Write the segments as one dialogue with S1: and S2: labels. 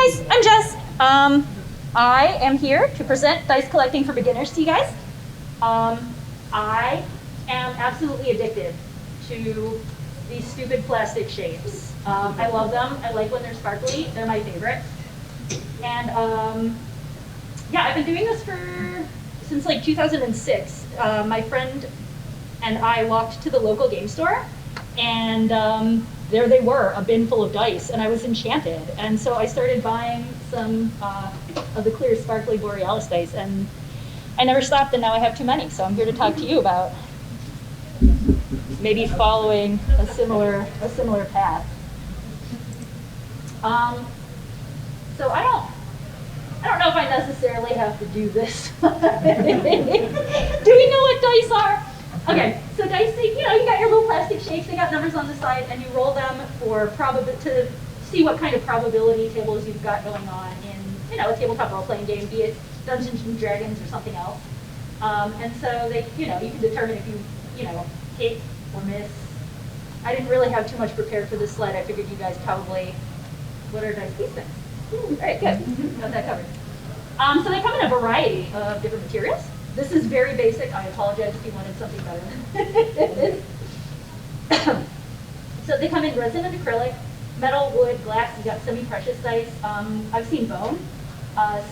S1: Hey guys, I'm Jess. I am here to present dice collecting for beginners to you guys. I am absolutely addicted to these stupid plastic shapes. I love them. I like when they're sparkly. They're my favorite. And yeah, I've been doing this since like 2006. My friend and I walked to the local game store, and there they were, a bin full of dice, and I was enchanted. And so I started buying some of the clear sparkly Borealis dice, and I never stopped, and now I have too many. So I'm here to talk to you about maybe following a similar path. So I don't know if I necessarily have to do this. Do we know what dice are? Okay, so dice, you got your little plastic shapes, they got numbers on the side, and you roll them to see what kind of probability tables you've got going on in, a tabletop role-playing game, be it Dungeons and Dragons or something else. And so you can determine if you hit or miss. I didn't really have too much prepared for this slide. I figured you guys probably, what are dice these things? All right, good, got that covered. So they come in a variety of different materials. This is very basic. I apologize if you wanted something better than this. So they come in resin and acrylic, metal, wood, glass. You got semi-precious dice. I've seen bone.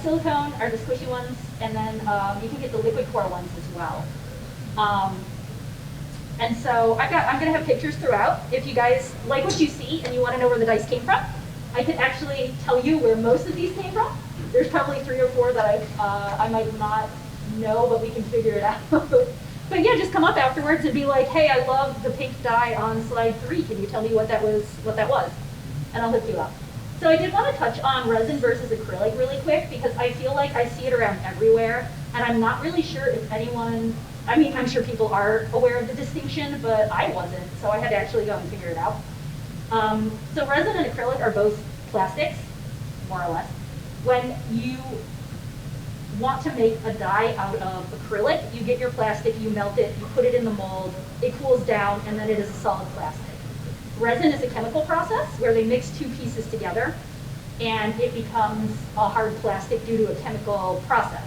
S1: Silicone are the squishy ones, and then you can get the liquid core ones as well. And so I'm going to have pictures throughout. If you guys like what you see and you want to know where the dice came from, I could actually tell you where most of these came from. There's probably 3 or 4 that I might not know, but we can figure it out. But yeah, just come up afterwards and be like, hey, I love the pink dye on slide 3. Can you tell me what that was? And I'll hook you up. So I did want to touch on resin versus acrylic really quick, because I feel like I see it around everywhere, and I'm not really sure if anyone, I'm sure people are aware of the distinction, but I wasn't, so I had to actually go and figure it out. So resin and acrylic are both plastics, more or less. When you want to make a die out of acrylic, you get your plastic, you melt it, you put it in the mold, it cools down, and then it is a solid plastic. Resin is a chemical process where they mix 2 pieces together, and it becomes a hard plastic due to a chemical process.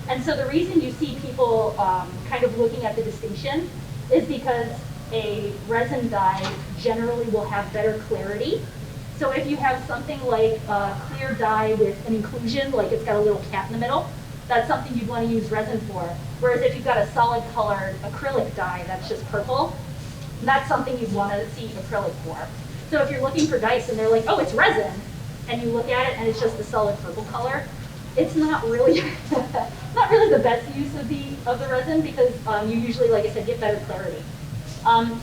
S1: And so the reason you see people kind of looking at the distinction is because a resin die generally will have better clarity. So if you have something like a clear dye with an inclusion, like it's got a little cat in the middle, that's something you'd want to use resin for. Whereas if you've got a solid colored acrylic dye that's just purple, that's something you'd want to see acrylic for. So if you're looking for dice and they're like, oh, it's resin, and you look at it and it's just a solid purple color, it's not really the best use of the resin, because you usually, like I said, get better clarity.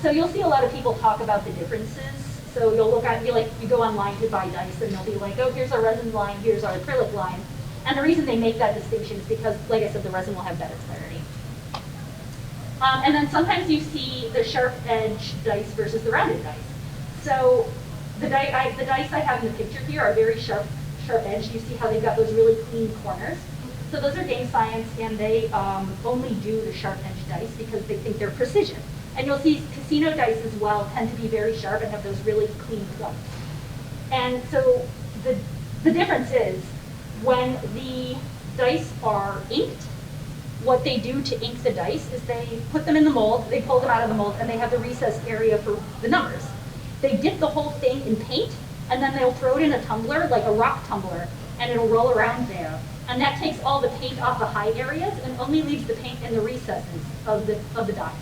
S1: So you'll see a lot of people talk about the differences. So you'll look at, you go online to buy dice, and they'll be like, oh, here's our resin line, here's our acrylic line. And the reason they make that distinction is because, like I said, the resin will have better clarity. And then sometimes you see the sharp edge dice versus the rounded dice. So the dice I have in the picture here are very sharp edged. You see how they've got those really clean corners. So those are game science, and they only do the sharp edge dice because they think they're precision. And you'll see casino dice as well tend to be very sharp and have those really clean points. And so the difference is, when the dice are inked, what they do to ink the dice is they put them in the mold, they pull them out of the mold, and they have the recessed area for the numbers. They dip the whole thing in paint, and then they'll throw it in a tumbler, like a rock tumbler, and it'll roll around there. And that takes all the paint off the high areas and only leaves the paint in the recesses of the die.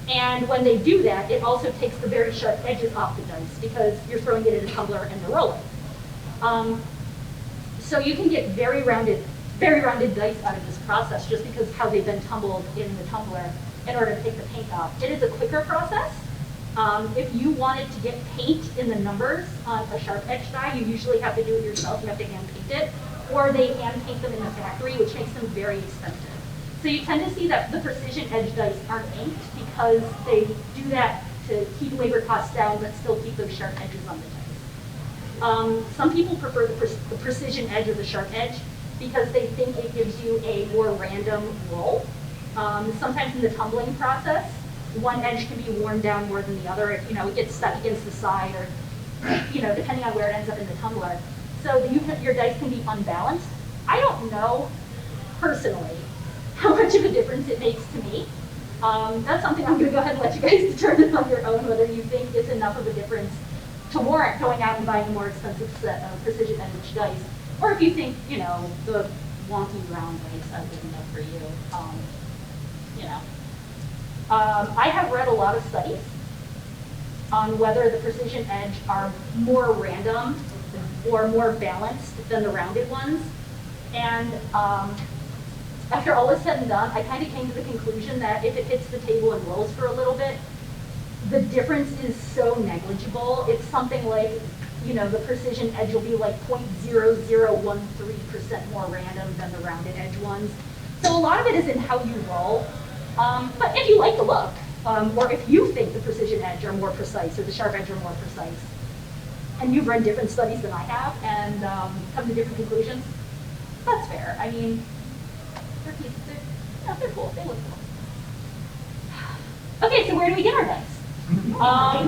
S1: And when they do that, it also takes the very sharp edges off the dice, because you're throwing it in a tumbler and they're rolling. So you can get very rounded dice out of this process just because of how they've been tumbled in the tumbler in order to take the paint off. It is a quicker process. If you wanted to get paint in the numbers on a sharp edge die, you usually have to do it yourself. You have to hand paint it, or they hand paint them in the factory, which makes them very expensive. So you tend to see that the precision edge dice aren't inked because they do that to keep labor costs down but still keep those sharp edges on the dice. Some people prefer the precision edge or the sharp edge because they think it gives you a more random roll. Sometimes in the tumbling process, one edge can be worn down more than the other if it gets stuck against the side, or depending on where it ends up in the tumbler. so that your dice can be unbalanced. I don't know, personally, how much of a difference it makes to me. That's something I'm going to go ahead and let you guys determine on your own, whether you think it's enough of a difference to warrant going out and buying a more expensive set of precision edge dice, or if you think, you know, the wonky round dice are good enough for you. You know, I have read a lot of studies on whether the precision edge are more random or more balanced than the rounded ones, and after all is said and done, I kind of came to the conclusion that if it hits the table and rolls for a little bit, the difference is so negligible. It's something like, you know, the precision edge will be like 0.0013% more random than the rounded edge ones. So a lot of it is in how you roll. But if you like the look, or if you think the precision edge are more precise or the sharp edge are more precise, and you've read different studies than I have and come to different conclusions, that's fair. I mean, they're cool. They look cool. Okay, so where do we get our dice? So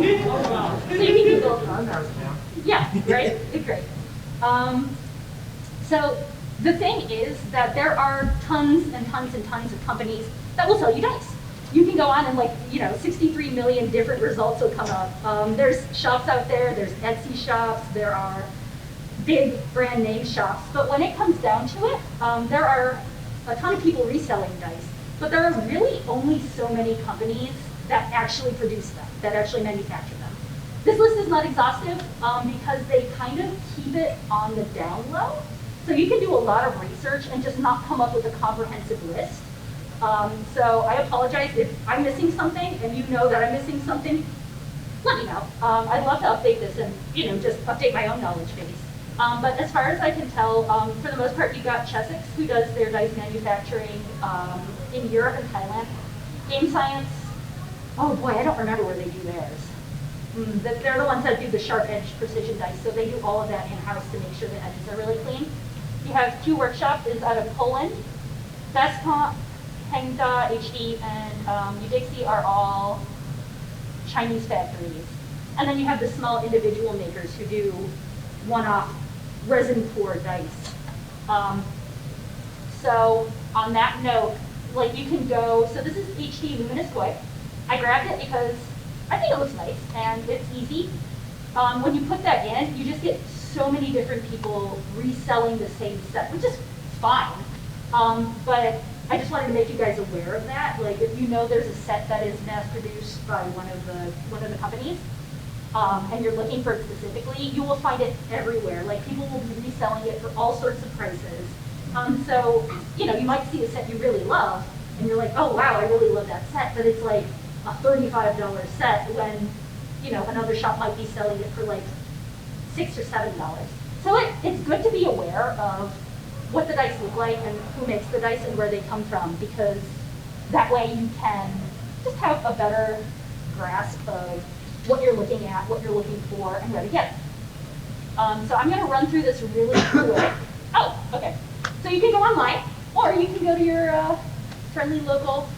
S1: you can Google. Yeah, right? It's great. So the thing is that there are tons and tons and tons of companies that will sell you dice. You can go on and, like, you know, 63 million different results will come up. There's shops out there, there's Etsy shops, there are big brand name shops, but when it comes down to it, there are a ton of people reselling dice, but there are really only so many companies that actually produce them, that actually manufacture them. This list is not exhaustive because they kind of keep it on the down low. So you can do a lot of research and just not come up with a comprehensive list. So I apologize if I'm missing something and you know that I'm missing something, let me know. I'd love to update this and, you know, just update my own knowledge base. But as far as I can tell, for the most part, you've got Chessex, who does their dice manufacturing in Europe and Thailand. Game Science, oh boy, I don't remember where they do theirs. They're the ones that do the sharp edge precision dice, so they do all of that in-house to make sure the edges are really clean. You have Q Workshop is out of Poland. Bestcomp, Hengda, HD, and dicey are all Chinese factories. And then you have the small individual makers who do one-off resin pour dice. So on that note, like, you can go, so this is HD Luminous Toy. I grabbed it because I think it looks nice and it's easy. When you put that in, you just get so many different people reselling the same set, which is fine. But I just wanted to make you guys aware of that. Like, if you know there's a set that is mass produced by one of the companies, and you're looking for it specifically, you will find it everywhere. Like, people will be reselling it for all sorts of prices. So, you know, you might see a set you really love, and you're like, oh wow, I really love that set, but it's like a $35 set when, you know, another shop might be selling it for like $6 or $7. So it's good to be aware of what the dice look like and who makes the dice and where they come from, because that way you can just have a better grasp of what you're looking at, what you're looking for, and where to get it. So I'm going to run through this really quick. Oh, okay. So you can go online, or you can go to your friendly local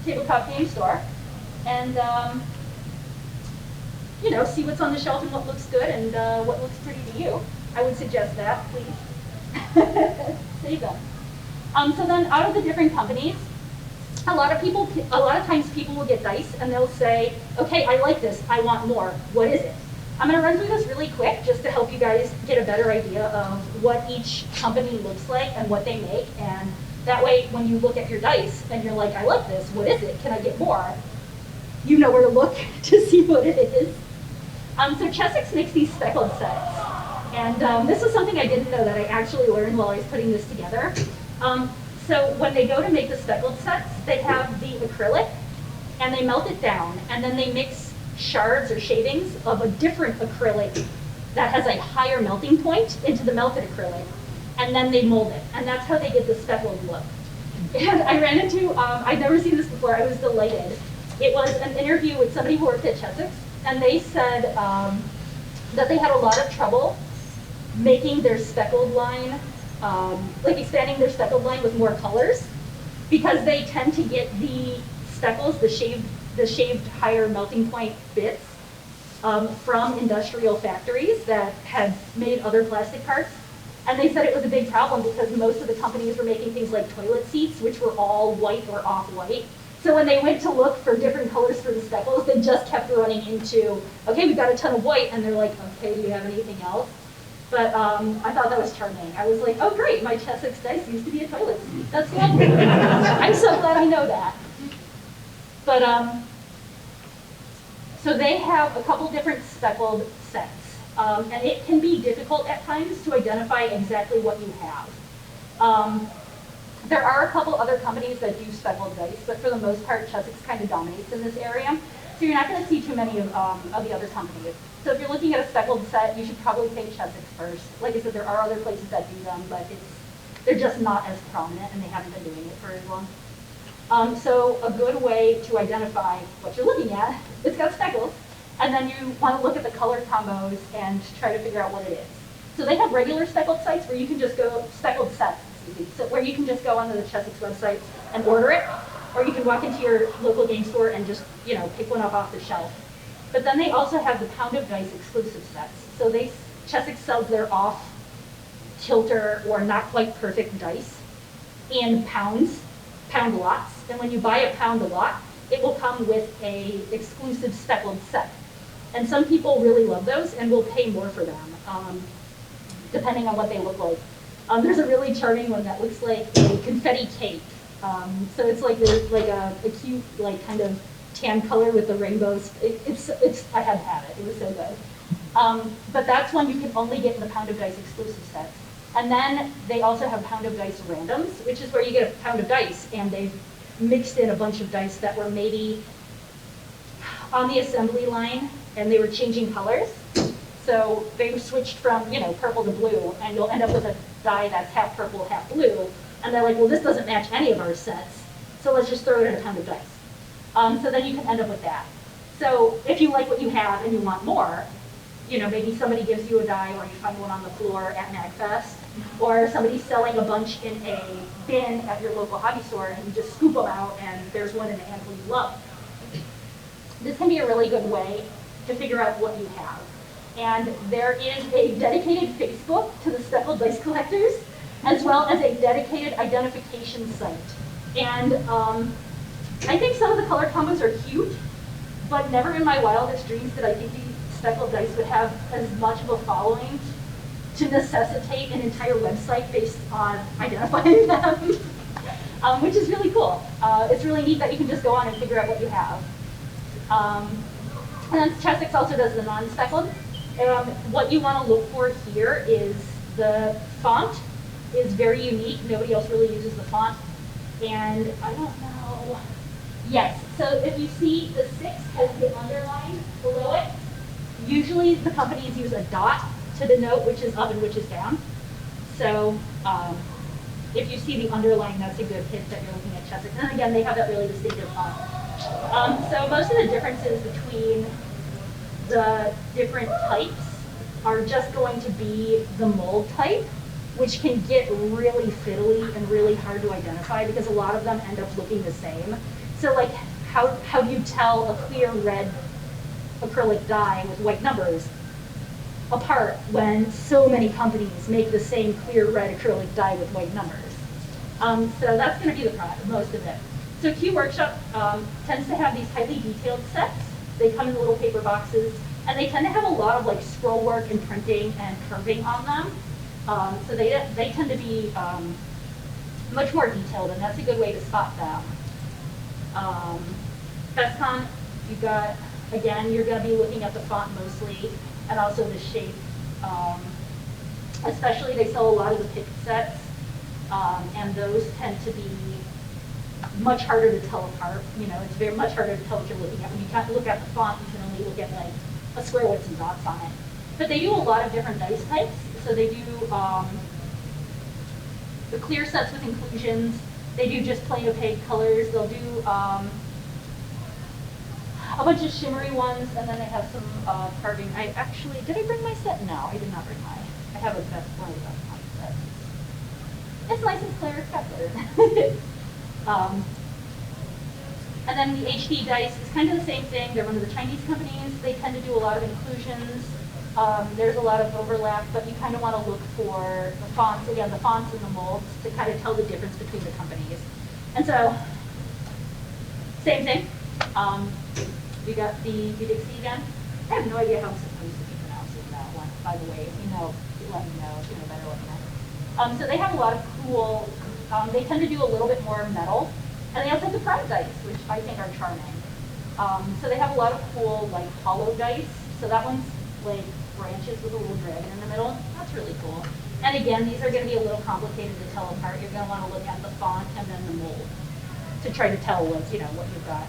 S1: tabletop game store and you know, see what's on the shelf and what looks good and what looks pretty to you. I would suggest that, please. There you go. So then, out of the different companies, a lot of times people will get dice and they'll say, okay, I like this, I want more. What is it? I'm going to run through this really quick just to help you guys get a better idea of what each company looks like and what they make. And that way, when you look at your dice and you're like, I like this, what is it? Can I get more? You know where to look to see what it is. So Chessex makes these speckled sets. And this is something I didn't know that I actually learned while I was putting this together. So when they go to make the speckled sets, they have the acrylic, and they melt it down, and then they mix shards or shavings of a different acrylic that has a higher melting point into the melted acrylic, and then they mold it. And that's how they get the speckled look. And I ran into, I'd never seen this before, I was delighted. It was an interview with somebody who worked at Chessex, and they said that they had a lot of trouble making their speckled line, like expanding their speckled line with more colors, because they tend to get the speckles, the shaved higher melting point bits from industrial factories that had made other plastic parts, And they said it was a big problem because most of the companies were making things like toilet seats, which were all white or off-white. So when they went to look for different colors for the speckles, they just kept running into, okay, we've got a ton of white, and they're like, okay, do you have anything else? But I thought that was charming. I was like, oh great, my Chessex dice used to be a toilet seat. That's lovely. I'm so glad I know that. But so they have a couple different speckled sets. And it can be difficult at times to identify exactly what you have. There are a couple other companies that do speckled dice, but for the most part, Chessex kind of dominates in this area. So you're not going to see too many of the other companies. So if you're looking at a speckled set, you should probably think Chessex first. Like I said, there are other places that do them, but they're just not as prominent, and they haven't been doing it for as long. So a good way to identify what you're looking at, it's got speckles, and then you want to look at the color combos and try to figure out what it is. So they have regular speckled sites where you can just go, speckled sets, so where you can just go onto the Chessex website and order it, or you can walk into your local game store and just, pick one up off the shelf. But then they also have the Pound of Dice exclusive sets. So Chessex sells their off tilter or not quite perfect dice in pound lots. And when you buy a pound a lot, it will come with a exclusive speckled set. And some people really love those and will pay more for them, depending on what they look like. There's a really charming one that looks like a confetti cake. So it's like there's like a cute, like kind of tan color with the rainbows. I had to have it. It was so good. But that's one you can only get in the Pound of Dice exclusive sets. And then they also have Pound of Dice randoms, which is where you get a pound of dice, and they've mixed in a bunch of dice that were maybe on the assembly line, and they were changing colors. So they switched from, purple to blue, and you'll end up with a die that's half purple, half blue. And they're like, well, this doesn't match any of our sets, so let's just throw it in a pound of dice. So then you can end up with that. So if you like what you have and you want more, maybe somebody gives you a die, or you find one on the floor at MAGFest, or somebody's selling a bunch in a bin at your local hobby store, and you just scoop them out, and there's one in the handful you love. This can be a really good way to figure out what you have. And there is a dedicated Facebook to the speckled dice collectors, as well as a dedicated identification site. And I think some of the color combos are cute, but never in my wildest dreams did I think these speckled dice would have as much of a following to necessitate an entire website based on identifying them, which is really cool. It's really neat that you can just go on and figure out what you have. And then Chessex also does the non-speckled. What you want to look for here is the font is very unique. Nobody else really uses the font. And I don't know. Yes, so if you see the 6 has the underline below it, usually the companies use a dot to denote which is up and which is down. So if you see the underline, that's a good hint that you're looking at Chessex. And again, they have that really distinctive font. So most of the differences between the different types are just going to be the mold type, which can get really fiddly and really hard to identify because a lot of them end up looking the same. So like, how do you tell a clear red acrylic die with white numbers apart when so many companies make the same clear red acrylic die with white numbers? So that's going to be most of it. So Q Workshop tends to have these highly detailed sets. They come in little paper boxes, and they tend to have a lot of like scroll work and printing and curving on them. So they tend to be much more detailed, and that's a good way to spot them. FestCon, you've got, again, you're going to be looking at the font mostly, and also the shape. Especially, they sell a lot of the pick sets, and those tend to be much harder to tell apart. It's very much harder to tell what you're looking at. When you can't look at the font, you can only look at like a square with some dots on it. But they do a lot of different dice types. So they do the clear sets with inclusions. They do just plain opaque colors. They'll do a bunch of shimmery ones, and then they have some carving. Did I bring my set? No, I did not bring mine. I have a best one of my set. It's nice and clear. It's got glitter. And then the HD dice is kind of the same thing. They're one of the Chinese companies. They tend to do a lot of inclusions. There's a lot of overlap, but you kind of want to look for the fonts, again, the fonts and the molds to kind of tell the difference between the companies. And so, same thing. We got the dicey again. I have no idea how I'm supposed to be pronouncing that one, by the way. If you know, let me know. If you know better, let me know. So they have a lot of cool, they tend to do a little bit more metal. And they also have the prime dice, which I think are charming. So they have a lot of cool, like, hollow dice. So that one's like branches with a little dragon in the middle. That's really cool. And again, these are going to be a little complicated to tell apart. You're going to want to look at the font and then the mold to try to tell what, what you've got.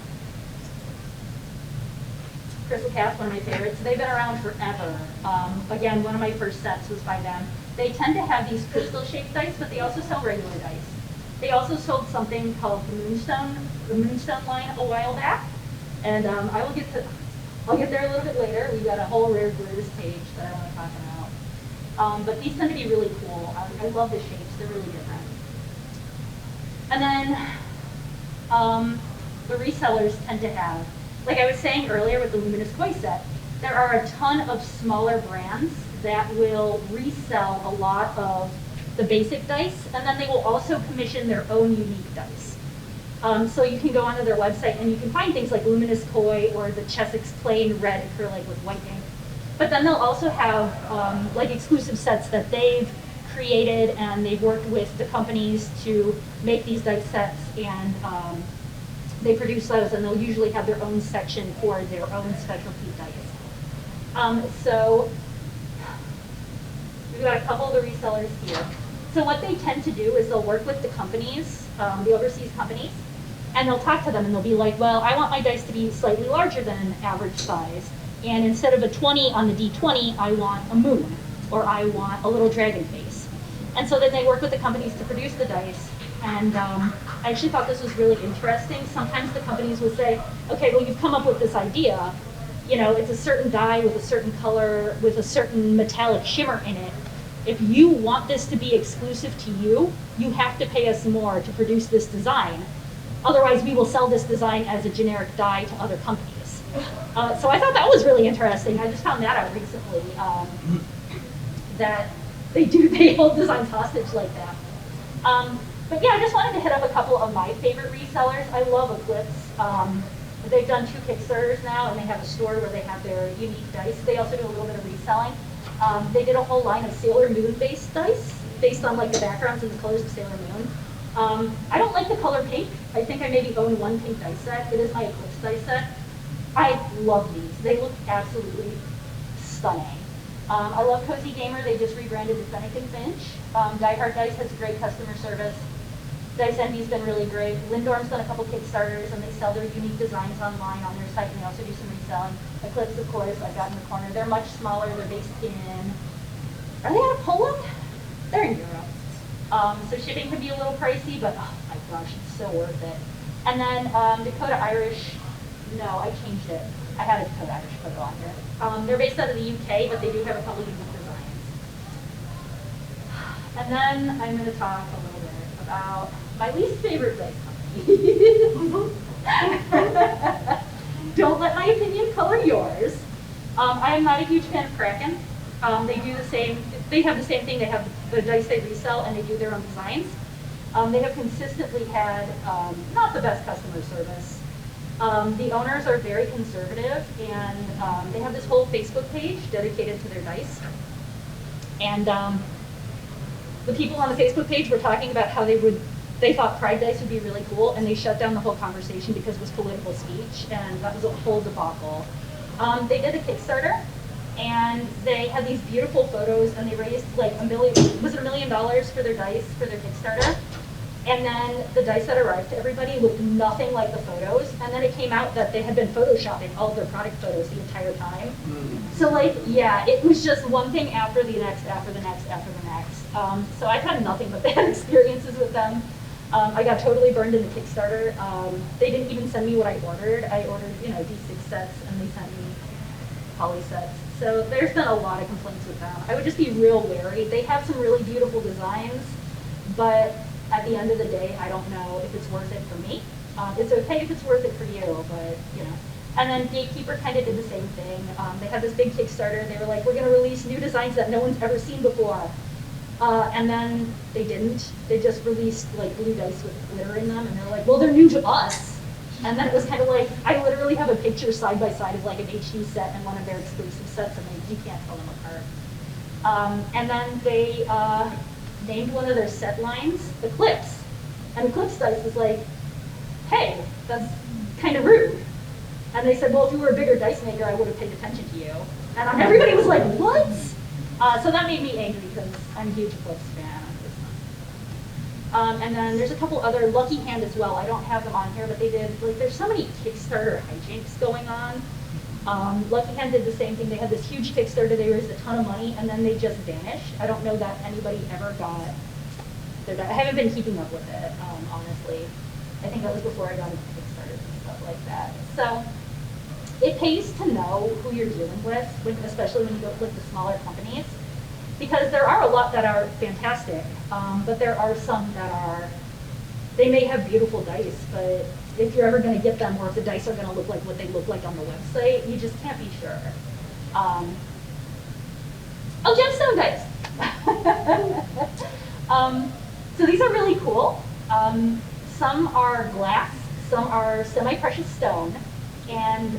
S1: Crystal Cats, one of my favorites. They've been around forever. Again, one of my first sets was by them. They tend to have these crystal-shaped dice, but they also sell regular dice. They also sold something called the Moonstone line a while back, and I'll get there a little bit later. We've got a whole rare brews page that I want to talk about. But these tend to be really cool. I love the shapes. They're really different. And then the resellers tend to have, like I was saying earlier with the Luminous Koi set, there are a ton of smaller brands that will resell a lot of the basic dice, and then they will also commission their own unique dice. So you can go onto their website and you can find things like Luminous Koi or the Chessex plain red acrylic with white ink. But then they'll also have like exclusive sets that they've created, and they've worked with the companies to make these dice sets, and they produce those, and they'll usually have their own section for their own specialty dice. So we've got a couple of the resellers here. So what they tend to do is they'll work with the companies, the overseas companies, and they'll talk to them and they'll be like, well, I want my dice to be slightly larger than an average size, and instead of a 20 on the D20, I want a moon, or I want a little dragon face. And so then they work with the companies to produce the dice, and I actually thought this was really interesting. Sometimes the companies will say, okay, well, you've come up with this idea, it's a certain die with a certain color, with a certain metallic shimmer in it. If you want this to be exclusive to you, you have to pay us more to produce this design. Otherwise, we will sell this design as a generic die to other companies. So I thought that was really interesting. I just found that out recently, that they hold designs hostage like that. But yeah, I just wanted to hit up a couple of my favorite resellers. I love Eclipse. They've done 2 Kickstarters now, and they have a store where they have their unique dice. They also do a little bit of reselling. They did a whole line of Sailor Moon-based dice, based on like the backgrounds and the colors of Sailor Moon. I don't like the color pink. I think I maybe own 1 pink dice set. It is my Eclipse dice set. I love these. They look absolutely stunning. I love Cozy Gamer. They just rebranded as Fennec and Finch. Die Hard Dice has great customer service. Dice Envy's been really great. Lindorm's done a couple Kickstarters, and they sell their unique designs online on their site, and they also do some reselling. Eclipse, of course, I've got in the corner. They're much smaller. They're based in, are they out of Poland? They're in Europe. So shipping can be a little pricey, but oh my gosh, it's so worth it. And then Dakota Irish, no, I changed it. I had a Dakota Irish photo on here. They're based out of the UK, but they do have a couple unique designs. And then I'm going to talk a little bit about my least favorite dice company. Don't let my opinion color yours. I am not a huge fan of Kraken. They do the same, they have the same thing. They have the dice they resell, and they do their own designs. They have consistently had not the best customer service. The owners are very conservative, and they have this whole Facebook page dedicated to their dice. And the people on the Facebook page were talking about how they thought Pride Dice would be really cool, and they shut down the whole conversation because it was political speech, and that was a whole debacle. They did a Kickstarter, and they had these beautiful photos, and they raised like $1 million for their dice, for their Kickstarter. And then the dice that arrived to everybody looked nothing like the photos, and then it came out that they had been photoshopping all of their product photos the entire time. So like, yeah, it was just one thing after the next, after the next, after the next. So I've had nothing but bad experiences with them. I got totally burned in the Kickstarter. They didn't even send me what I ordered. I ordered, D6 sets, and they sent me poly sets. So there's been a lot of complaints with them. I would just be real wary. They have some really beautiful designs, but at the end of the day, I don't know if it's worth it for me. It's okay if it's worth it for you, but And then Gatekeeper kind of did the same thing. They had this big Kickstarter. They were like, we're going to release new designs that no one's ever seen before. And then they didn't. They just released like blue dice with glitter in them, and they're like, well, they're new to us. And then it was kind of like, I literally have a picture side by side of like an HD set and one of their exclusive sets, and you can't tell them apart. And then they named one of their set lines Eclipse. And Eclipse Dice was like, hey, that's kind of rude. And they said, well, if you were a bigger dice maker, I would have paid attention to you. And everybody was like, what? So that made me angry because I'm a huge Eclipse fan. And then there's a couple other, Lucky Hand as well. I don't have them on here, but they did, like, there's so many Kickstarter hijinks going on. Lucky Hand did the same thing. They had this huge Kickstarter, they raised a ton of money, and then they just vanished. I don't know that anybody ever got their, I haven't been keeping up with it, honestly. I think that was before I got into Kickstarters and stuff like that. So it pays to know who you're dealing with, especially when you go with the smaller companies, because there are a lot that are fantastic, but there are some that are, they may have beautiful dice, but if you're ever going to get them, or if the dice are going to look like what they look like on the website, you just can't be sure. Oh, gemstone dice. So these are really cool. Some are glass, some are semi-precious stone, and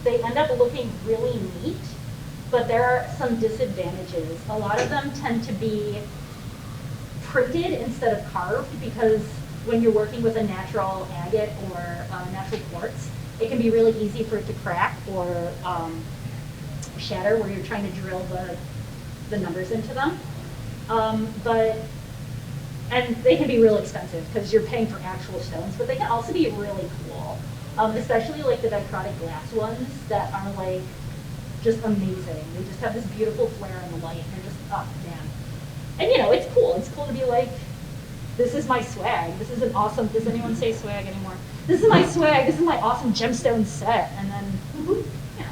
S1: they end up looking really neat, but there are some disadvantages. A lot of them tend to be printed instead of carved, because when you're working with a natural agate or natural quartz, it can be really easy for it to crack or shatter where you're trying to drill the numbers into them. And they can be really expensive because you're paying for actual stones, but they can also be really cool. Especially like the dichrotic glass ones that are like just amazing. They just have this beautiful flare in the light, and they're just, oh man. And you know, it's cool. It's cool to be like, this is my swag. This is an awesome, does anyone say swag anymore? This is my swag. This is my awesome gemstone set. And then, you know,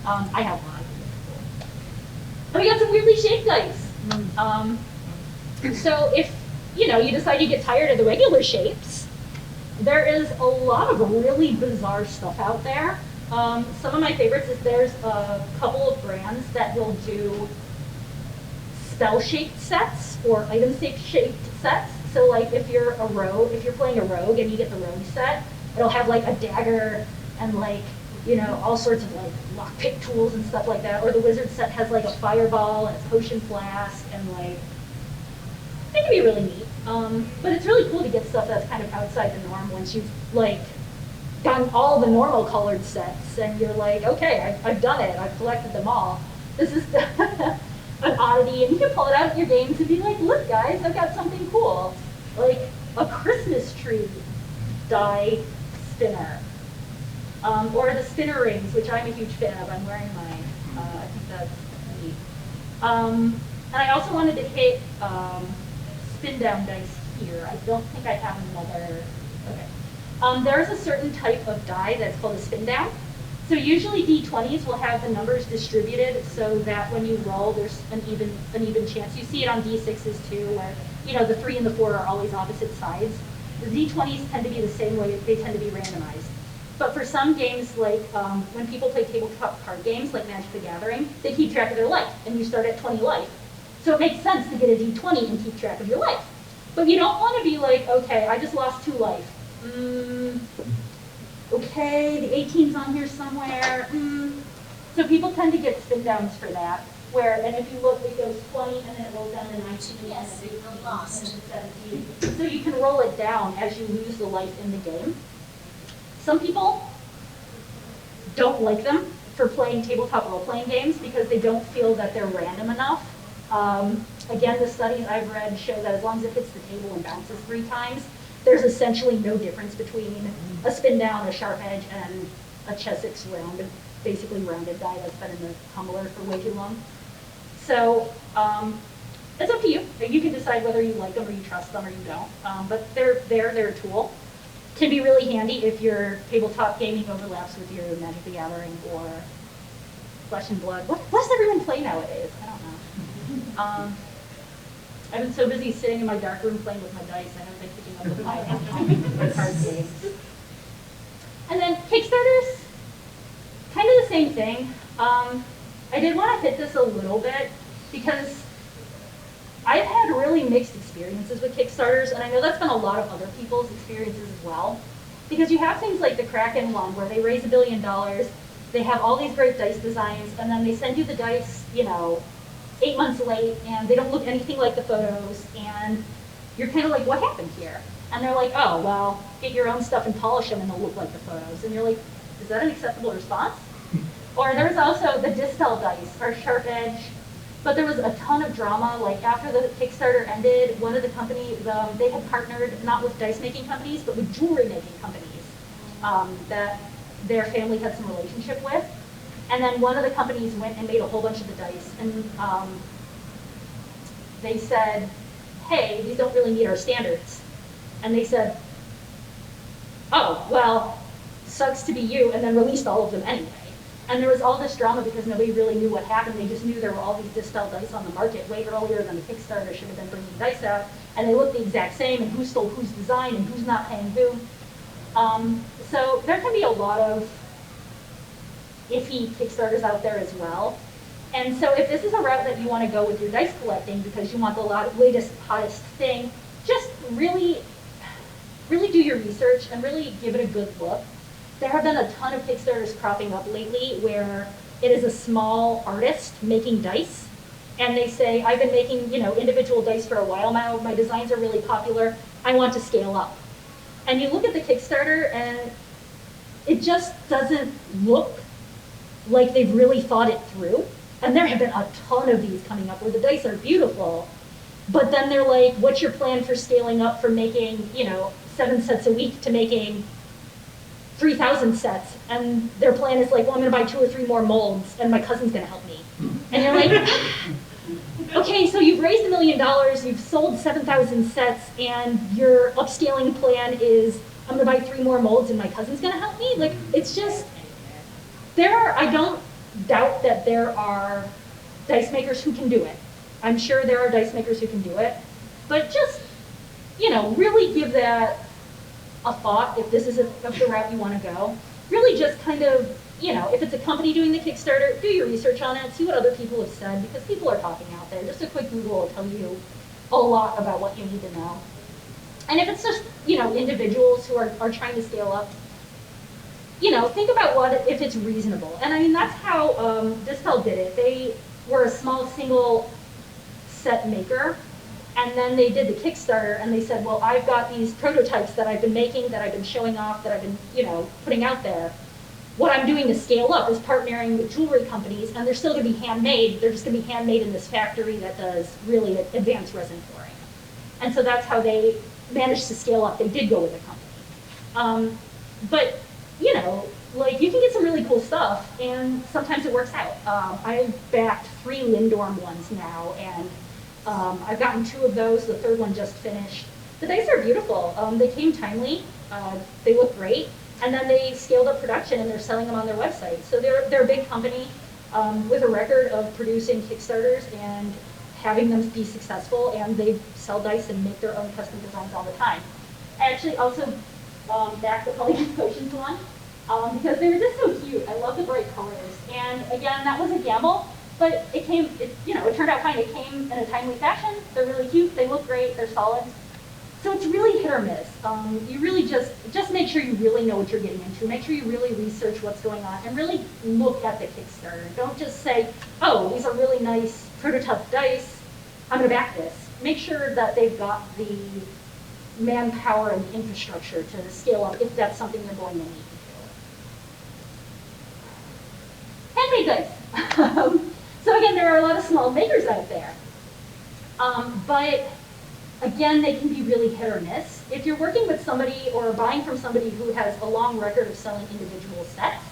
S1: I have one. And we got some weirdly shaped dice. So if, you know, you decide you get tired of the regular shapes, there is a lot of really bizarre stuff out there. Some of my favorites is there's a couple of brands that will do spell-shaped sets or item-shaped sets. So like if you're a rogue, if you're playing a rogue and you get the rogue set, it'll have like a dagger and like, you know, all sorts of like lockpick tools and stuff like that. Or the wizard set has like a fireball and a potion flask, and like, it can be really neat. But it's really cool to get stuff that's kind of outside the norm once you've like gotten all the normal colored sets and you're like, okay, I've done it, I've collected them all. This is an oddity, and you can pull it out in your games and be like, look guys, I've got something cool. Like a Christmas tree die spinner. Or the spinner rings, which I'm a huge fan of. I'm wearing mine. I think that's neat. And I also wanted to hit spin down dice here. I don't think I have another. Okay. There's a certain type of die that's called a spin down. So usually D20s will have the numbers distributed so that when you roll, there's an even chance. You see it on D6s too, where you know the 3 and the 4 are always opposite sides. The D20s tend to be the same way. They tend to be randomized. But for some games, like when people play tabletop card games like Magic the Gathering, they keep track of their life, and you start at 20 life. So it makes sense to get a D20 and keep track of your life. But you don't want to be like, okay, I just lost 2 life. Okay, the 18's on here somewhere. So people tend to get spin downs for that. Where, and if you look, it goes 20 and then it rolls down to 19
S2: Yes,
S1: and then 16
S2: lost.
S1: and then 17. So you can roll it down as you lose the life in the game. Some people don't like them for playing tabletop role-playing games because they don't feel that they're random enough. Again, the studies I've read show that as long as it hits the table and bounces 3 times, there's essentially no difference between a spin down, a sharp edge, and a Chessex rounded, basically rounded die that's been in the tumbler for way too long. So it's up to you. You can decide whether you like them or you trust them or you don't. But they're a tool. Can be really handy if your tabletop gaming overlaps with your Magic the Gathering or Flesh and Blood. What does everyone play nowadays? I don't know. I've been so busy sitting in my dark room playing with my dice, I haven't been keeping up with my card games. And then Kickstarters, kind of the same thing. I did want to hit this a little bit because I've had really mixed experiences with Kickstarters, and I know that's been a lot of other people's experiences as well. Because you have things like the Kraken one where they raise $1 billion, they have all these great dice designs, and then they send you the dice, 8 months late, and they don't look anything like the photos, and you're kind of like, what happened here? And they're like, oh, well, get your own stuff and polish them and they'll look like the photos. And you're like, is that an acceptable response? Or there was also the Distel dice, or Sharp Edge, but there was a ton of drama. Like after the Kickstarter ended, one of the companies, they had partnered not with dice making companies, but with jewelry making companies that their family had some relationship with. And then one of the companies went and made a whole bunch of the dice, and they said, hey, these don't really meet our standards. And they said, oh, well, sucks to be you, and then released all of them anyway. And there was all this drama because nobody really knew what happened. They just knew there were all these Distel dice on the market way earlier than the Kickstarter should have been bringing dice out. And they looked the exact same, and who stole whose design, and who's not paying who. So there can be a lot of iffy Kickstarters out there as well. And so if this is a route that you want to go with your dice collecting because you want the latest, hottest thing, just really do your research and really give it a good look. There have been a ton of Kickstarters cropping up lately where it is a small artist making dice, and they say, I've been making individual dice for a while now, my designs are really popular, I want to scale up. And you look at the Kickstarter and it just doesn't look like they've really thought it through. And there have been a ton of these coming up where the dice are beautiful, but then they're like, what's your plan for scaling up from making 7 sets a week to making 3,000 sets? And their plan is like, well, I'm going to buy 2 or 3 more molds, and my cousin's going to help me. And you're like, okay, so you've raised $1 million, you've sold 7,000 sets, and your upscaling plan is, I'm going to buy 3 more molds, and my cousin's going to help me? Like, it's just, I don't doubt that there are dice makers who can do it. I'm sure there are dice makers who can do it, but just, really give that a thought if this is the route you want to go. Really just kind of, if it's a company doing the Kickstarter, do your research on it, see what other people have said, because people are talking out there. Just a quick Google will tell you a lot about what you need to know. And if it's just, individuals who are trying to scale up, think about if it's reasonable. And I mean, that's how Distel did it. They were a small single set maker, and then they did the Kickstarter, and they said, well, I've got these prototypes that I've been making, that I've been showing off, that I've been, putting out there. What I'm doing to scale up is partnering with jewelry companies, and they're still going to be handmade. They're just going to be handmade in this factory that does really advanced resin pouring. And so that's how they managed to scale up. They did go with a company. But, you can get some really cool stuff, and sometimes it works out. I've backed 3 Lindorm ones now, and I've gotten 2 of those. The 3rd one just finished. The dice are beautiful. They came timely. They look great. And then they scaled up production, and they're selling them on their website. So they're a big company with a record of producing Kickstarters and having them be successful, and they sell dice and make their own custom designs all the time. I actually also backed the Polygon Potions one because they were just so cute. I love the bright colors. And again, that was a gamble, but it turned out fine. It came in a timely fashion. They're really cute. They look great. They're solid. So it's really hit or miss. You really just make sure you really know what you're getting into. Make sure you really research what's going on and really look at the Kickstarter. Don't just say, oh, these are really nice prototype dice, I'm going to back this. Make sure that they've got the manpower and the infrastructure to scale up if that's something you're going to need to do. Handmade dice. So again, there are a lot of small makers out there. But again, they can be really hit or miss. If you're working with somebody or buying from somebody who has a long record of selling individual sets,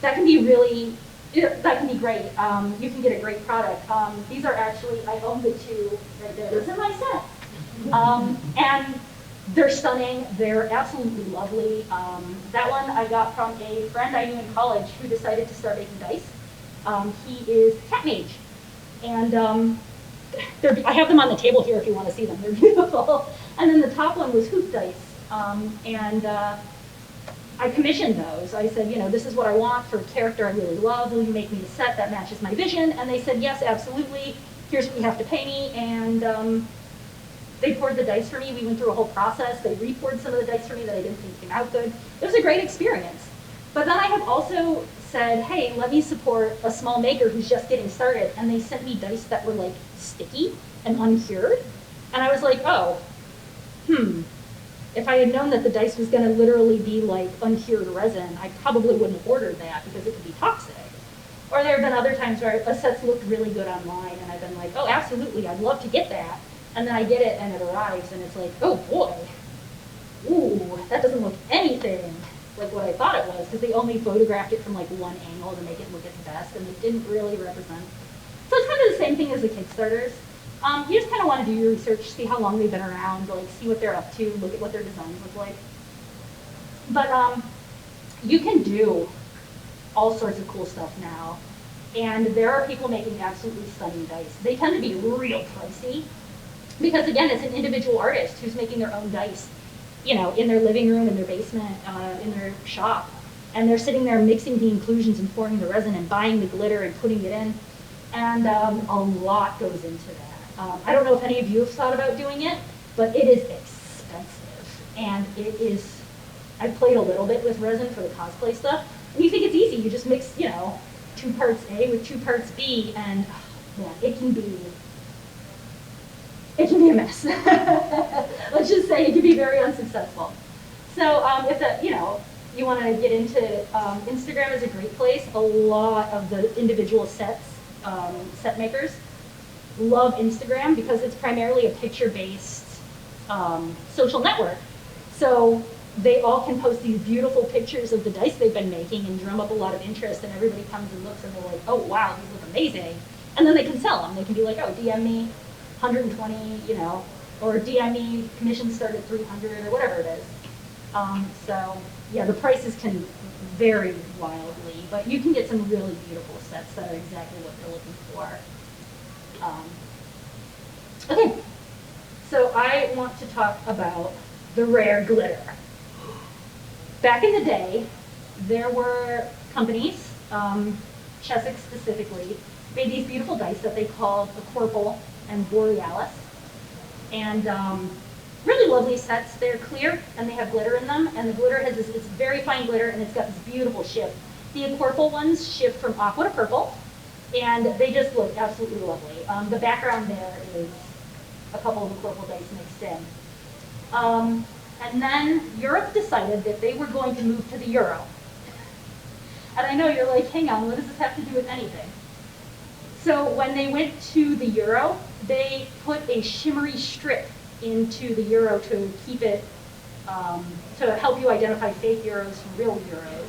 S1: that can be really, that can be great. You can get a great product. These are actually, I own the 2 right there. Those are my sets. And they're stunning. They're absolutely lovely. That one I got from a friend I knew in college who decided to start making dice. He is Cat Mage. And I have them on the table here if you want to see them. They're beautiful. And then the top one was hoop dice. I commissioned those. I said, this is what I want for a character I really love. Will you make me a set that matches my vision? And they said, yes, absolutely. Here's what you have to pay me. And they poured the dice for me. We went through a whole process. They re-poured some of the dice for me that I didn't think came out good. It was a great experience. But then I have also said, hey, let me support a small maker who's just getting started. And they sent me dice that were like sticky and uncured. And I was like, oh, if I had known that the dice was going to literally be like uncured resin, I probably wouldn't have ordered that because it could be toxic. Or there have been other times where a set's looked really good online and I've been like, oh, absolutely, I'd love to get that. And then I get it and it arrives and it's like, oh boy, ooh, that doesn't look anything like what I thought it was, because they only photographed it from like one angle to make it look its best, and it didn't really represent. So it's kind of the same thing as the Kickstarters. You just kind of want to do your research, see how long they've been around, like see what they're up to, look at what their designs look like. But you can do all sorts of cool stuff now, and there are people making absolutely stunning dice. They tend to be real pricey, because again, it's an individual artist who's making their own dice, in their living room, in their basement, in their shop, and they're sitting there mixing the inclusions and pouring the resin and buying the glitter and putting it in, and a lot goes into that. I don't know if any of you have thought about doing it, but it is expensive, and it is, I played a little bit with resin for the cosplay stuff, and you think it's easy, you just mix, 2 parts A with 2 parts B, and yeah, it can be a mess. Let's just say it can be very unsuccessful. So if you want to get into Instagram is a great place. A lot of the individual set makers love Instagram because it's primarily a picture-based social network. So they all can post these beautiful pictures of the dice they've been making and drum up a lot of interest, and everybody comes and looks and they're like, oh wow, these look amazing. And then they can sell them. They can be like, oh, DM me 120, or DM me, commissions start at 300 or whatever it is. So yeah, the prices can vary wildly, but you can get some really beautiful sets that are exactly what you're looking for. Okay, so I want to talk about the rare glitter. Back in the day, there were companies, Cheswick specifically, made these beautiful dice that they called the Corpal and Borealis, and really lovely sets. They're clear and they have glitter in them, and the glitter has this very fine glitter, and it's got this beautiful shift. The Corpal ones shift from aqua to purple, and they just look absolutely lovely. The background there is a couple of the Corpal dice mixed in. And then Europe decided that they were going to move to the euro. And I know you're like, hang on, what does this have to do with anything? So when they went to the euro, they put a shimmery strip into the euro to keep it, to help you identify fake euros from real euros.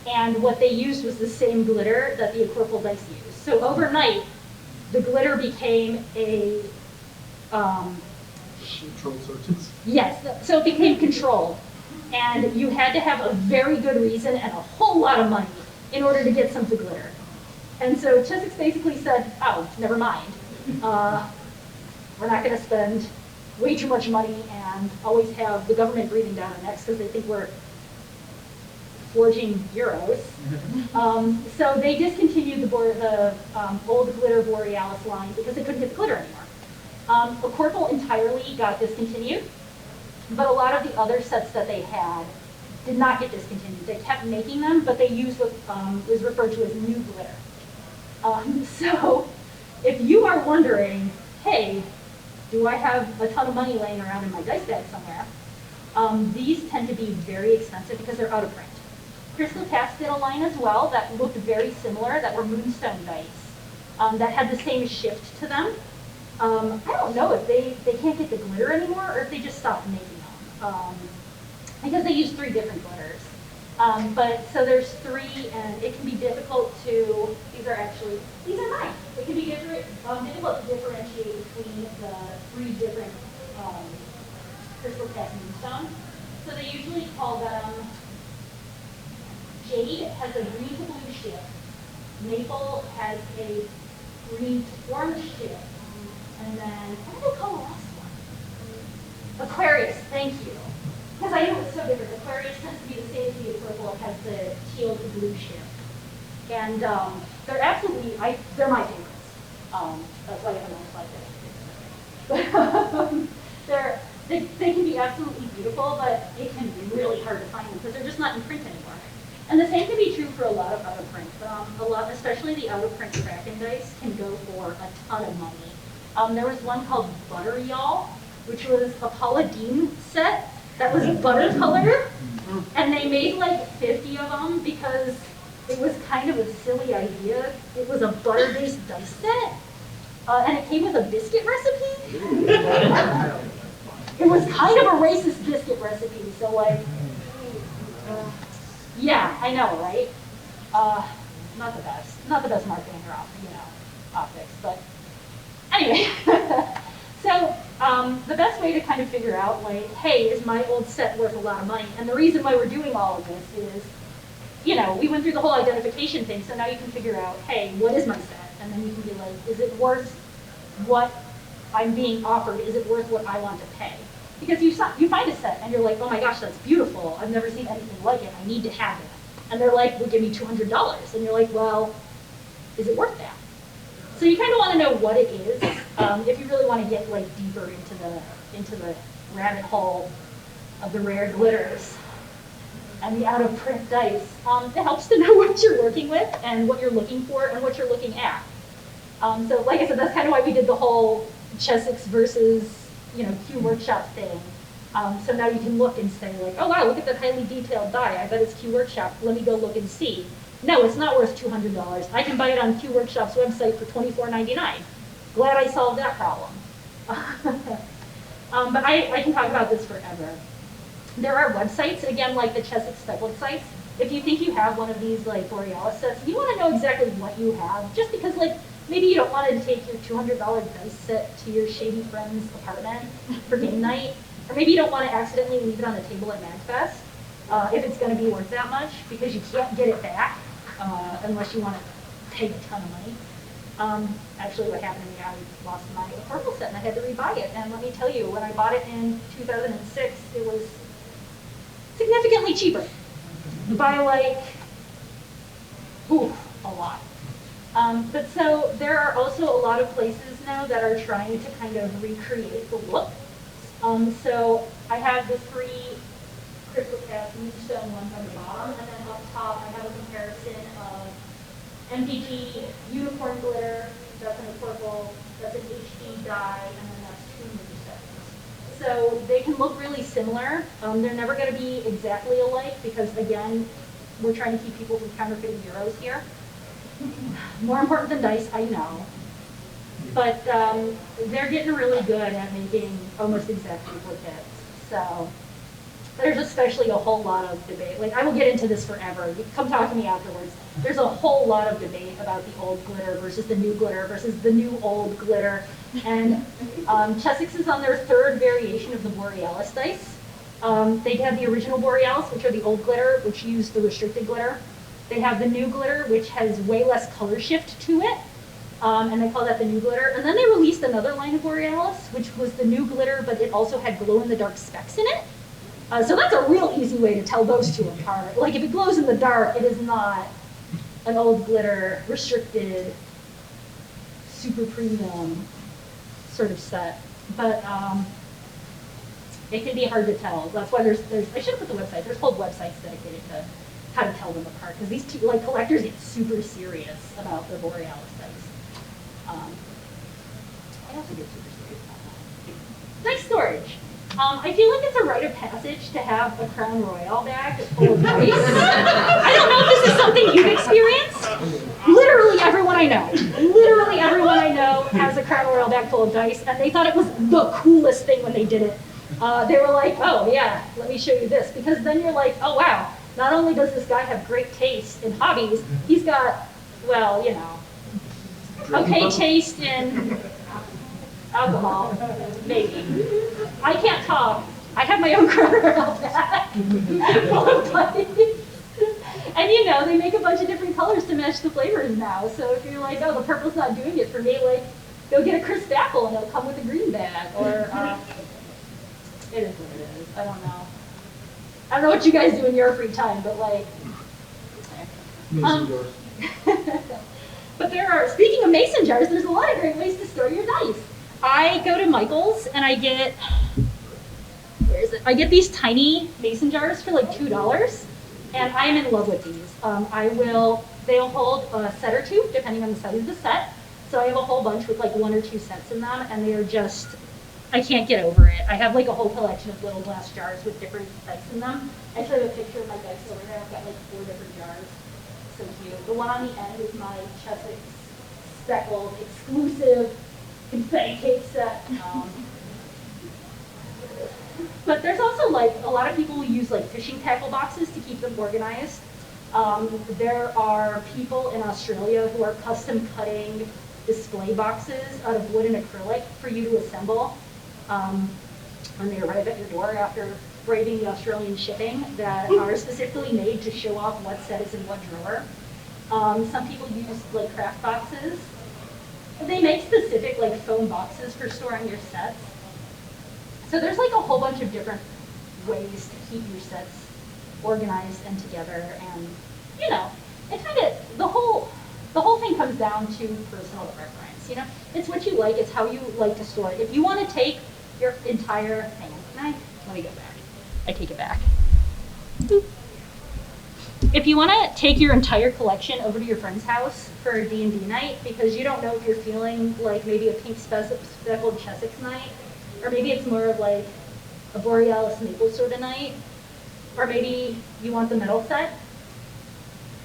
S1: And what they used was the same glitter that the Corpal dice used. So overnight, the glitter became a...
S2: controlled searches?
S1: Yes, so it became controlled. And you had to have a very good reason and a whole lot of money in order to get some of the glitter. And so Cheswick basically said, oh, never mind. We're not going to spend way too much money and always have the government breathing down our necks because they think we're forging euros. So they discontinued the old glitter Borealis line because they couldn't get the glitter anymore. The Corpal entirely got discontinued, but a lot of the other sets that they had did not get discontinued. They kept making them, but they used what is referred to as new glitter. So if you are wondering, hey, do I have a ton of money laying around in my dice bag somewhere? These tend to be very expensive because they're out of print. Click Clacks did a line as well that looked very similar, that were moonstone dice, that had the same shift to them. I don't know if they can't get the glitter anymore or if they just stopped making them. Because they use 3 different glitters. So there's 3, and it can be difficult to, these are mine. It can be difficult to differentiate between the 3 different Click Clacks moonstone. So they usually call them, Jade has a green to blue shift. Maple has a green to orange shift. And then, what do they call the last one? Aquarius, thank you. because I know it's so different. Aquarius tends to be the same as the purple. It has the teal to blue shift. And they're absolutely, they're my favorites. That's why I have another slide there. They can be absolutely beautiful, but it can be really hard to find them because they're just not in print anymore. And the same can be true for a lot of out of print. Especially the out of print Kraken dice can go for a ton of money. There was one called Butter Y'all, which was a Paula Deen set that was watercolor, and they made like 50 of them because it was kind of a silly idea. It was a butter-based dice set, and it came with a biscuit recipe. It was kind of a racist biscuit recipe, so like, yeah, I know, right? Not the best marketing or optics, but anyway. So the best way to kind of figure out, like, hey, is my old set worth a lot of money? And the reason why we're doing all of this is, we went through the whole identification thing, so now you can figure out, hey, what is my set? And then you can be like, is it worth what I'm being offered? Is it worth what I want to pay? Because you find a set and you're like, oh my gosh, that's beautiful. I've never seen anything like it. I need to have it. And they're like, well, give me $200. And you're like, well, is it worth that? So you kind of want to know what it is if you really want to get like deeper into the rabbit hole of the rare glitters and the out of print dice. It helps to know what you're working with and what you're looking for and what you're looking at. So like I said, that's kind of why we did the whole Chessex versus Q Workshop thing. So now you can look and say like, oh wow, look at that highly detailed die. I bet it's Q Workshop. Let me go look and see. No, it's not worth $200. I can buy it on Q Workshop's website for $24.99. Glad I solved that problem. But I can talk about this forever. There are websites, again, like the Chessex speckled sites. If you think you have one of these like Borealis sets, you want to know exactly what you have, just because like maybe you don't want to take your $200 dice set to your shady friend's apartment for game night, or maybe you don't want to accidentally leave it on the table at MAGFest if it's going to be worth that much, because you can't get it back unless you want to pay a ton of money. Actually, what happened to me, I lost my purple set and I had to rebuy it. And let me tell you, when I bought it in 2006, it was significantly cheaper by like, a lot. But so there are also a lot of places now that are trying to kind of recreate the look. So I have the 3 crystal cast moonstone ones on the bottom, and then up top I have a comparison of MPG unicorn glitter, that's in the purple, that's an HD dye, and then that's 2 moonstones. So they can look really similar. They're never going to be exactly alike because, again, we're trying to keep people from counterfeiting euros here. More important than dice, I know. But they're getting really good at making almost exact duplicates. So there's especially a whole lot of debate. Like, I will get into this forever. You come talk to me afterwards. There's a whole lot of debate about the old glitter versus the new glitter versus the new old glitter. And Chessex is on their 3rd variation of the Borealis dice. They have the original Borealis, which are the old glitter, which use the restricted glitter. They have the new glitter, which has way less color shift to it, and they call that the new glitter. And then they released another line of Borealis, which was the new glitter, but it also had glow-in-the-dark specks in it. So that's a real easy way to tell those two apart. Like, if it glows in the dark, it is not an old glitter, restricted, super premium sort of set. But it can be hard to tell. That's why there's I should have put the website. There's whole websites dedicated to how to tell them apart, because these two, like, collectors get super serious about their Borealis dice. I also get super serious about that. Dice storage. I feel like it's a rite of passage to have a Crown Royale bag full of dice. I don't know if this is something you've experienced. Literally everyone I know has a Crown Royale bag full of dice, and they thought it was the coolest thing when they did it. They were like, oh yeah, let me show you this, because then you're like, oh wow, not only does this guy have great taste in hobbies, he's got, well, okay taste in alcohol, maybe. I can't talk. I have my own Crown Royale bag full of dice. And they make a bunch of different colors to match the flavors now. So if you're like, oh, the purple's not doing it for me, like, go get a crisp apple and it'll come with a green bag. Or, it is what it is. I don't know. I don't know what you guys do in your free time, but like,
S2: Mason jars.
S1: but there are, speaking of mason jars, there's a lot of great ways to store your dice. I go to Michael's and I get, where is it? I get these tiny mason jars for like $2, and I am in love with these. They'll hold a set or two, depending on the size of the set. So I have a whole bunch with like 1 or 2 sets in them, and they are just, I can't get over it. I have like a whole collection of little glass jars with different dice in them. I show you a picture of my dice over there. I've got like 4 different jars. So cute. The one on the end is my Chesapeake speckled exclusive confetti cake set. But there's also like, a lot of people use like fishing tackle boxes to keep them organized. There are people in Australia who are custom cutting display boxes out of wood and acrylic for you to assemble when they arrive at your door after braving the Australian shipping, that are specifically made to show off what set is in what drawer. Some people use like craft boxes. They make specific like foam boxes for storing your sets. So there's like a whole bunch of different ways to keep your sets organized and together, and you know, it kind of, the whole thing comes down to personal preference. You know, it's what you like, it's how you like to store it. If you want to take your entire, hang on, let me go back. I take it back. Boop. If you want to take your entire collection over to your friend's house for a D&D night because you don't know if you're feeling like maybe a pink speckled Chessex night, or maybe it's more of like a Borealis maple sort of night, or maybe you want the metal set,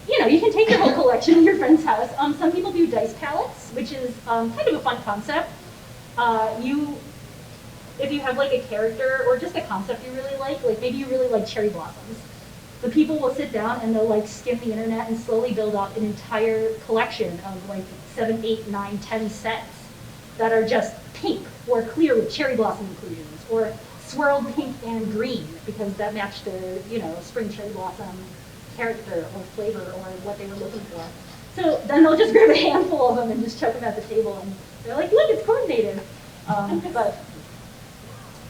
S1: you know, you can take your whole collection to your friend's house. Some people do dice palettes, which is kind of a fun concept. If you have like a character or just a concept you really like maybe you really like cherry blossoms, the people will sit down and they'll like skim the internet and slowly build up an entire collection of like 7, 8, 9, 10 sets that are just pink or clear with cherry blossom inclusions, or swirled pink and green because that matched their, you know, spring cherry blossom character or flavor or what they were looking for. So then they'll just grab a handful of them and just chuck them at the table, and they're like, look, it's coordinated. But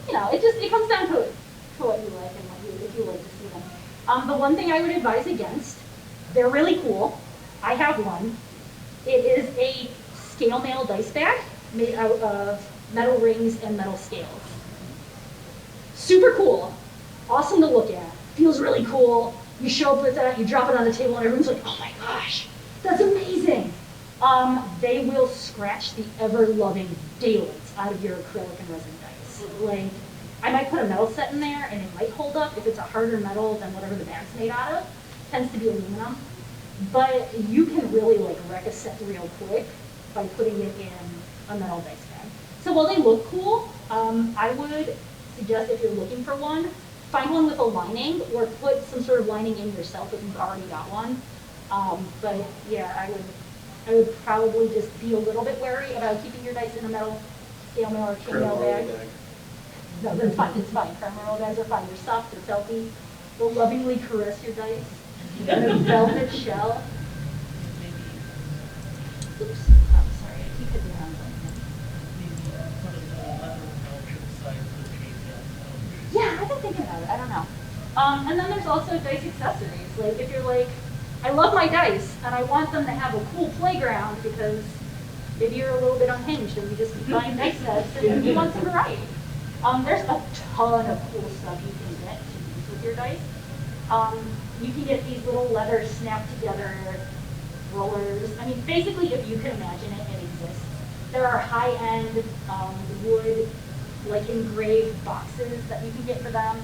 S1: you know, it comes down to what you like and if you like to see them. The one thing I would advise against, they're really cool. I have one. It is a scale mail dice bag made out of metal rings and metal scales. Super cool, awesome to look at, feels really cool. You show up with that, you drop it on the table, and everyone's like, oh my gosh, that's amazing. They will scratch the ever-loving daylights out of your acrylic and resin dice. Like, I might put a metal set in there, and it might hold up if it's a harder metal than whatever the bag's made out of. It tends to be aluminum. But you can really like wreck a set real quick by putting it in a metal dice bag. So while they look cool, I would suggest if you're looking for one, find one with a lining or put some sort of lining in yourself if you've already got one. But yeah, I would probably just be a little bit wary about keeping your dice in a metal scale mail or chainmail bag. No, that's fine, it's fine. Crumb bags are fine. They're soft, they're felty. They'll lovingly caress your dice in a velvet shell. Oops. Oh, sorry, I keep hitting around. Yeah, I've been thinking about it. I don't know. And then there's also dice accessories. Like if you're like, I love my dice and I want them to have a cool playground because maybe you're a little bit unhinged and you just keep buying dice sets and you want some variety. There's a ton of cool stuff you can get to use with your dice. You can get these little leather snap together rollers. I mean, basically, if you can imagine it, it exists. There are high-end wood, like engraved boxes that you can get for them.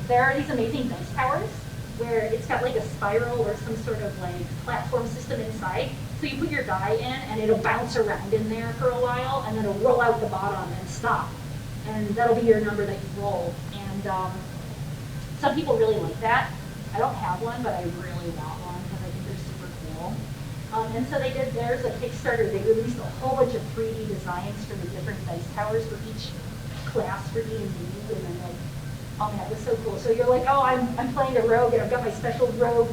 S1: There are these amazing dice towers where it's got like a spiral or some sort of like platform system inside. So you put your die in and it'll bounce around in there for a while and then it'll roll out the bottom and stop. And that'll be your number that you roll. And some people really like that. I don't have one, but I really want one because I think they're super cool. And so there's a Kickstarter. They released a whole bunch of 3D designs for the different dice towers for each class for D&D, and then like, oh man, it was so cool. So you're like, oh, I'm playing a rogue, and I've got my special rogue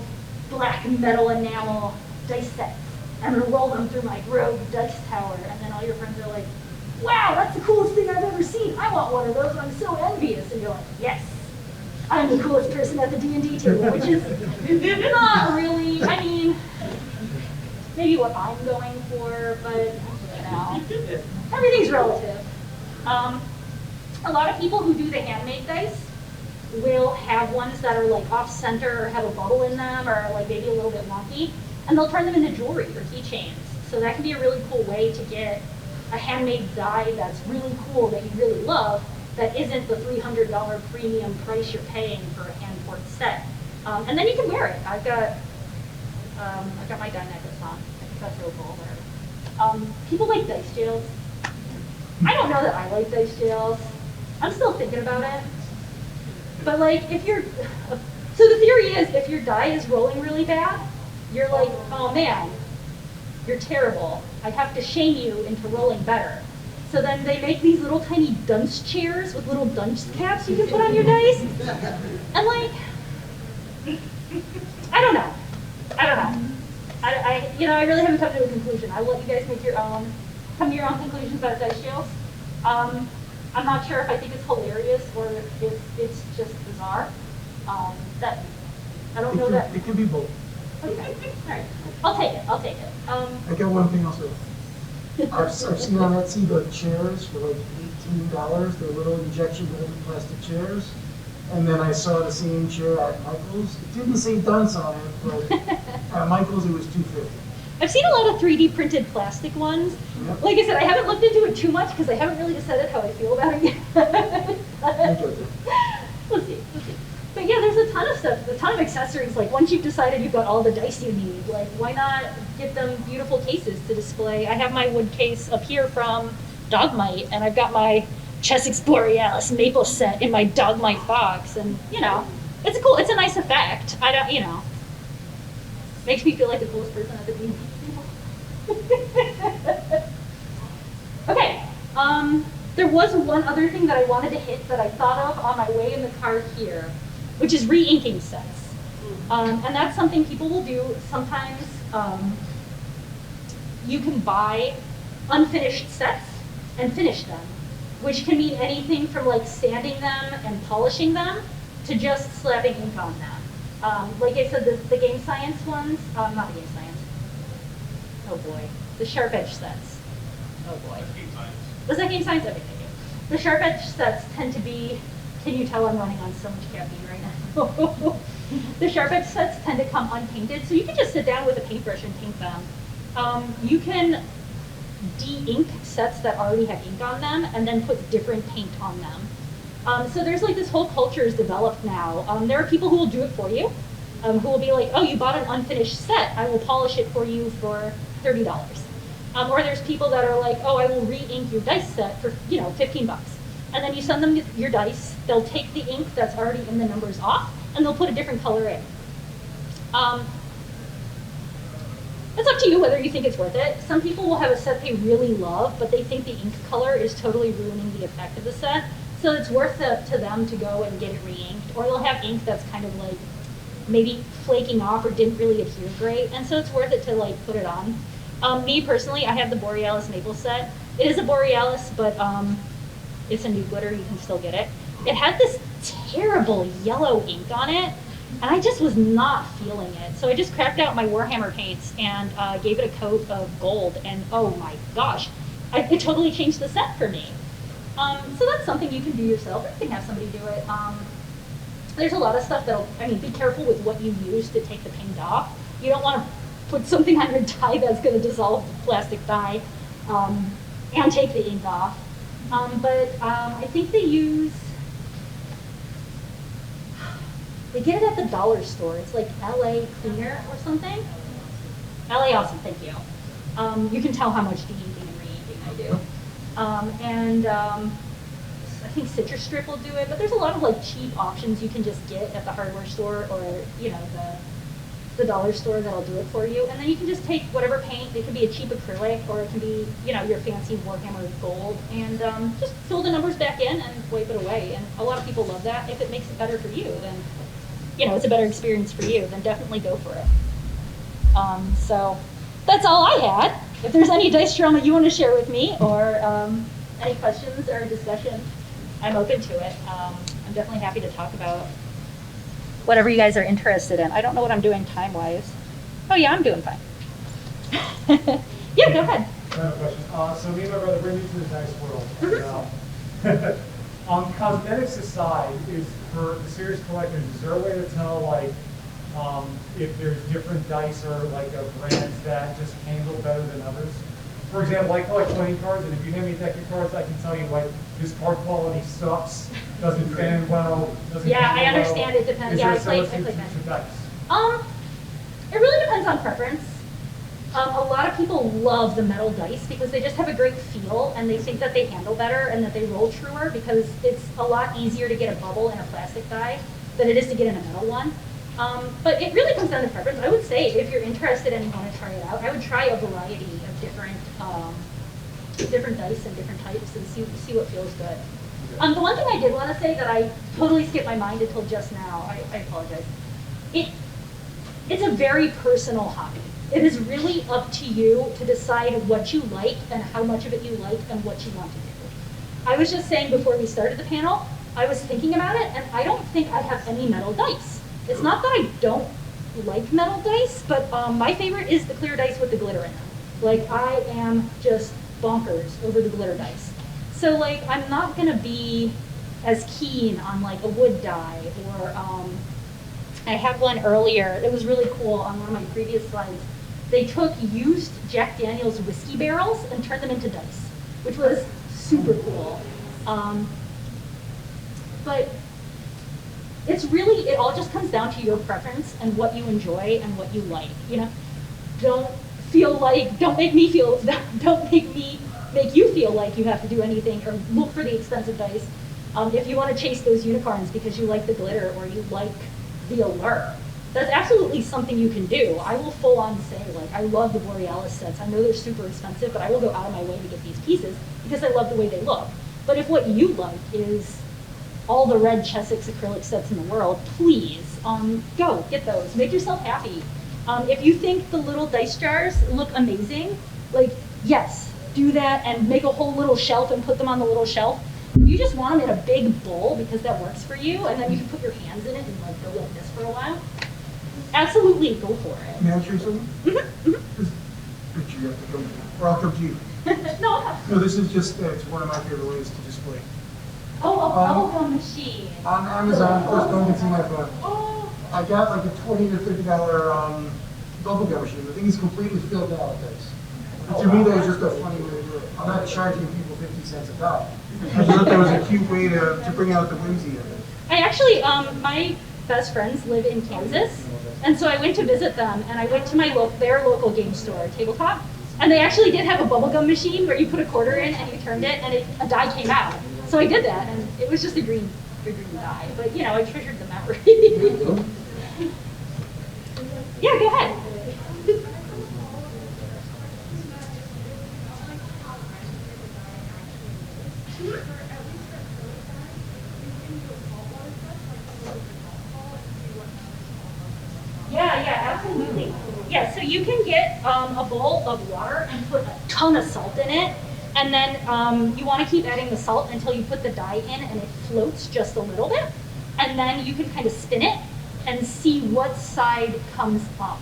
S1: black metal enamel dice set. I'm gonna roll them through my rogue dice tower, and then all your friends are like, wow, that's the coolest thing I've ever seen. I want one of those. I'm so envious. And you're like, yes, I'm the coolest person at the D&D table, which is not really, I mean, maybe what I'm going for, but you know, everything's relative. A lot of people who do the handmade dice will have ones that are like off center or have a bubble in them or like maybe a little bit wonky, and they'll turn them into jewelry or keychains. So that can be a really cool way to get a handmade die that's really cool that you really love that isn't the $300 premium price you're paying for a hand forged set. And then you can wear it. I've got my die necklace on. I think that's real cool. People like dice jails. I don't know that I like dice jails. I'm still thinking about it. But like, so the theory is if your die is rolling really bad, you're like, oh man, you're terrible. I have to shame you into rolling better. So then they make these little tiny dunce chairs with little dunce caps you can put on your dice. And like, I don't know. I really haven't come to a conclusion. I'll let you guys come to your own conclusions about dice jails. I'm not sure if I think it's hilarious or if it's just bizarre. I don't know that.
S2: It can be both.
S1: Okay, all right. I'll take it.
S2: I got one thing also. I've seen on Etsy the chairs for like $18. They're little injection molded plastic chairs. And then I saw the same chair at Michael's. It didn't say dunce on it, but at Michael's it was $250.
S1: I've seen a lot of 3D printed plastic ones. Yep. Like I said, I haven't looked into it too much because I haven't really decided how I feel about it yet. We'll see. But yeah, there's a ton of stuff, a ton of accessories. Like once you've decided you've got all the dice you need, like why not get them beautiful cases to display? I have my wood case up here from Dogmite, and I've got my Chessex Borealis maple set in my Dogmite box, and you know, it's cool. It's a nice effect. Makes me feel like the coolest person at the D&D table. Okay. There was one other thing that I wanted to hit that I thought of on my way in the car here, which is re-inking sets. And that's something people will do. Sometimes you can buy unfinished sets and finish them, which can mean anything from like sanding them and polishing them to just slapping ink on them. Like I said, the game science ones, not the game science. Oh boy, the sharp edge sets. Oh boy. Was that game science? Okay, thank you. The sharp edge sets tend to be, can you tell I'm running on so much caffeine right now? The sharp edge sets tend to come unpainted, so you can just sit down with a paintbrush and paint them. You can de-ink sets that already have ink on them and then put different paint on them. So there's like this whole culture is developed now. There are people who will do it for you, who will be like, oh, you bought an unfinished set, I will polish it for you for $30. Or there's people that are like, oh, I will re-ink your dice set for, $15. And then you send them your dice, they'll take the ink that's already in the numbers off, and they'll put a different color in. It's up to you whether you think it's worth it. Some people will have a set they really love, but they think the ink color is totally ruining the effect of the set. So it's worth it to them to go and get it re-inked. Or they'll have ink that's kind of like maybe flaking off or didn't really adhere great, and so it's worth it to like put it on. Me personally, I have the Borealis maple set. It is a Borealis, but it's a new glitter, you can still get it. It had this terrible yellow ink on it, and I just was not feeling it. So I just cracked out my Warhammer paints and gave it a coat of gold, and oh my gosh, it totally changed the set for me. So that's something you can do yourself, or you can have somebody do it. There's a lot of stuff be careful with what you use to take the paint off. You don't want to put something on your die that's going to dissolve the plastic dye and take the ink off. I think they get it at the dollar store. It's like LA Cleaner or something. LA Awesome, thank you. You can tell how much de-inking and re-inking I do. I think Citrus Strip will do it, but there's a lot of like cheap options you can just get at the hardware store or the dollar store that'll do it for you. And then you can just take whatever paint. It can be a cheap acrylic, or it can be your fancy Warhammer gold, and just fill the numbers back in and wipe it away. And a lot of people love that. If it makes it better for you, then it's a better experience for you. Then definitely go for it. So that's all I had. If there's any dice drama you want to share with me, or any questions or discussion, I'm open to it. I'm definitely happy to talk about whatever you guys are interested in. I don't know what I'm doing time-wise. Oh yeah, I'm doing fine. Yeah, go ahead.
S3: I have a question. So me and my brother, we're new to the dice world. Cosmetics aside, for the serious collectors, is there a way to tell if there's different dice or brands that just handle better than others? For example, I collect playing cards, and if you hand me a deck of cards, I can tell you this card quality sucks, doesn't fan well, doesn't.
S1: Yeah, I
S3: well.
S1: understand. It depends. Yeah, I play
S3: dice?
S1: It really depends on preference. A lot of people love the metal dice because they just have a great feel and they think that they handle better and that they roll truer because it's a lot easier to get a bubble in a plastic die than it is to get in a metal one. But it really comes down to preference. I would say if you're interested and you want to try it out, I would try a variety of different dice and different types and see what feels good. The one thing I did want to say that I totally skipped my mind until just now, I apologize. It's a very personal hobby. It is really up to you to decide what you like and how much of it you like and what you want to do. I was just saying before we started the panel, I was thinking about it and I don't think I have any metal dice. It's not that I don't like metal dice, but my favorite is the clear dice with the glitter in them. I am just bonkers over the glitter dice. So I'm not gonna be as keen on a wood die or I had one earlier. It was really cool on one of my previous slides. They took used Jack Daniel's whiskey barrels and turned them into dice, which was super cool. But it's really, it all just comes down to your preference and what you enjoy and what you like. Don't make me make you feel like you have to do anything or look for the expensive dice. If you want to chase those unicorns because you like the glitter or you like the allure, that's absolutely something you can do. I will full on say, I love the Borealis sets. I know they're super expensive, but I will go out of my way to get these pieces because I love the way they look. But if what you like is all the red Chessex acrylic sets in the world, please, go, get those. Make yourself happy. If you think the little dice jars look amazing, yes, do that and make a whole little shelf and put them on the little shelf. If you just want them in a big bowl because that works for you, and then you can put your hands in it and go like this for a while, absolutely go for it.
S2: May I show you something?
S1: Mm-hmm.
S2: Picture you have to come, or I'll come to you.
S1: No,
S2: this is just, it's one of my favorite ways to display.
S1: Oh, a bubblegum machine.
S2: On Amazon, of course, don't get to my phone.
S1: Oh.
S2: I got a $20 to $50 bubblegum machine. The thing is completely filled out with this. To me, that was just a funny way to do it. I'm not charging people 50 cents a die. I just thought that was a cute way to bring out the whimsy of it.
S1: I actually, my best friends live in Kansas, and so I went to visit them, and I went to their local game store, Tabletop, and they actually did have a bubblegum machine where you put a quarter in and you turned it, and a die came out. So I did that, and it was just a green die, but I treasured the memory. Yeah, go ahead. Yeah, absolutely. Yeah, so you can get a bowl of water and put a ton of salt in it, and then you want to keep adding the salt until you put the dye in and it floats just a little bit, and then you can kind of spin it and see what side comes up.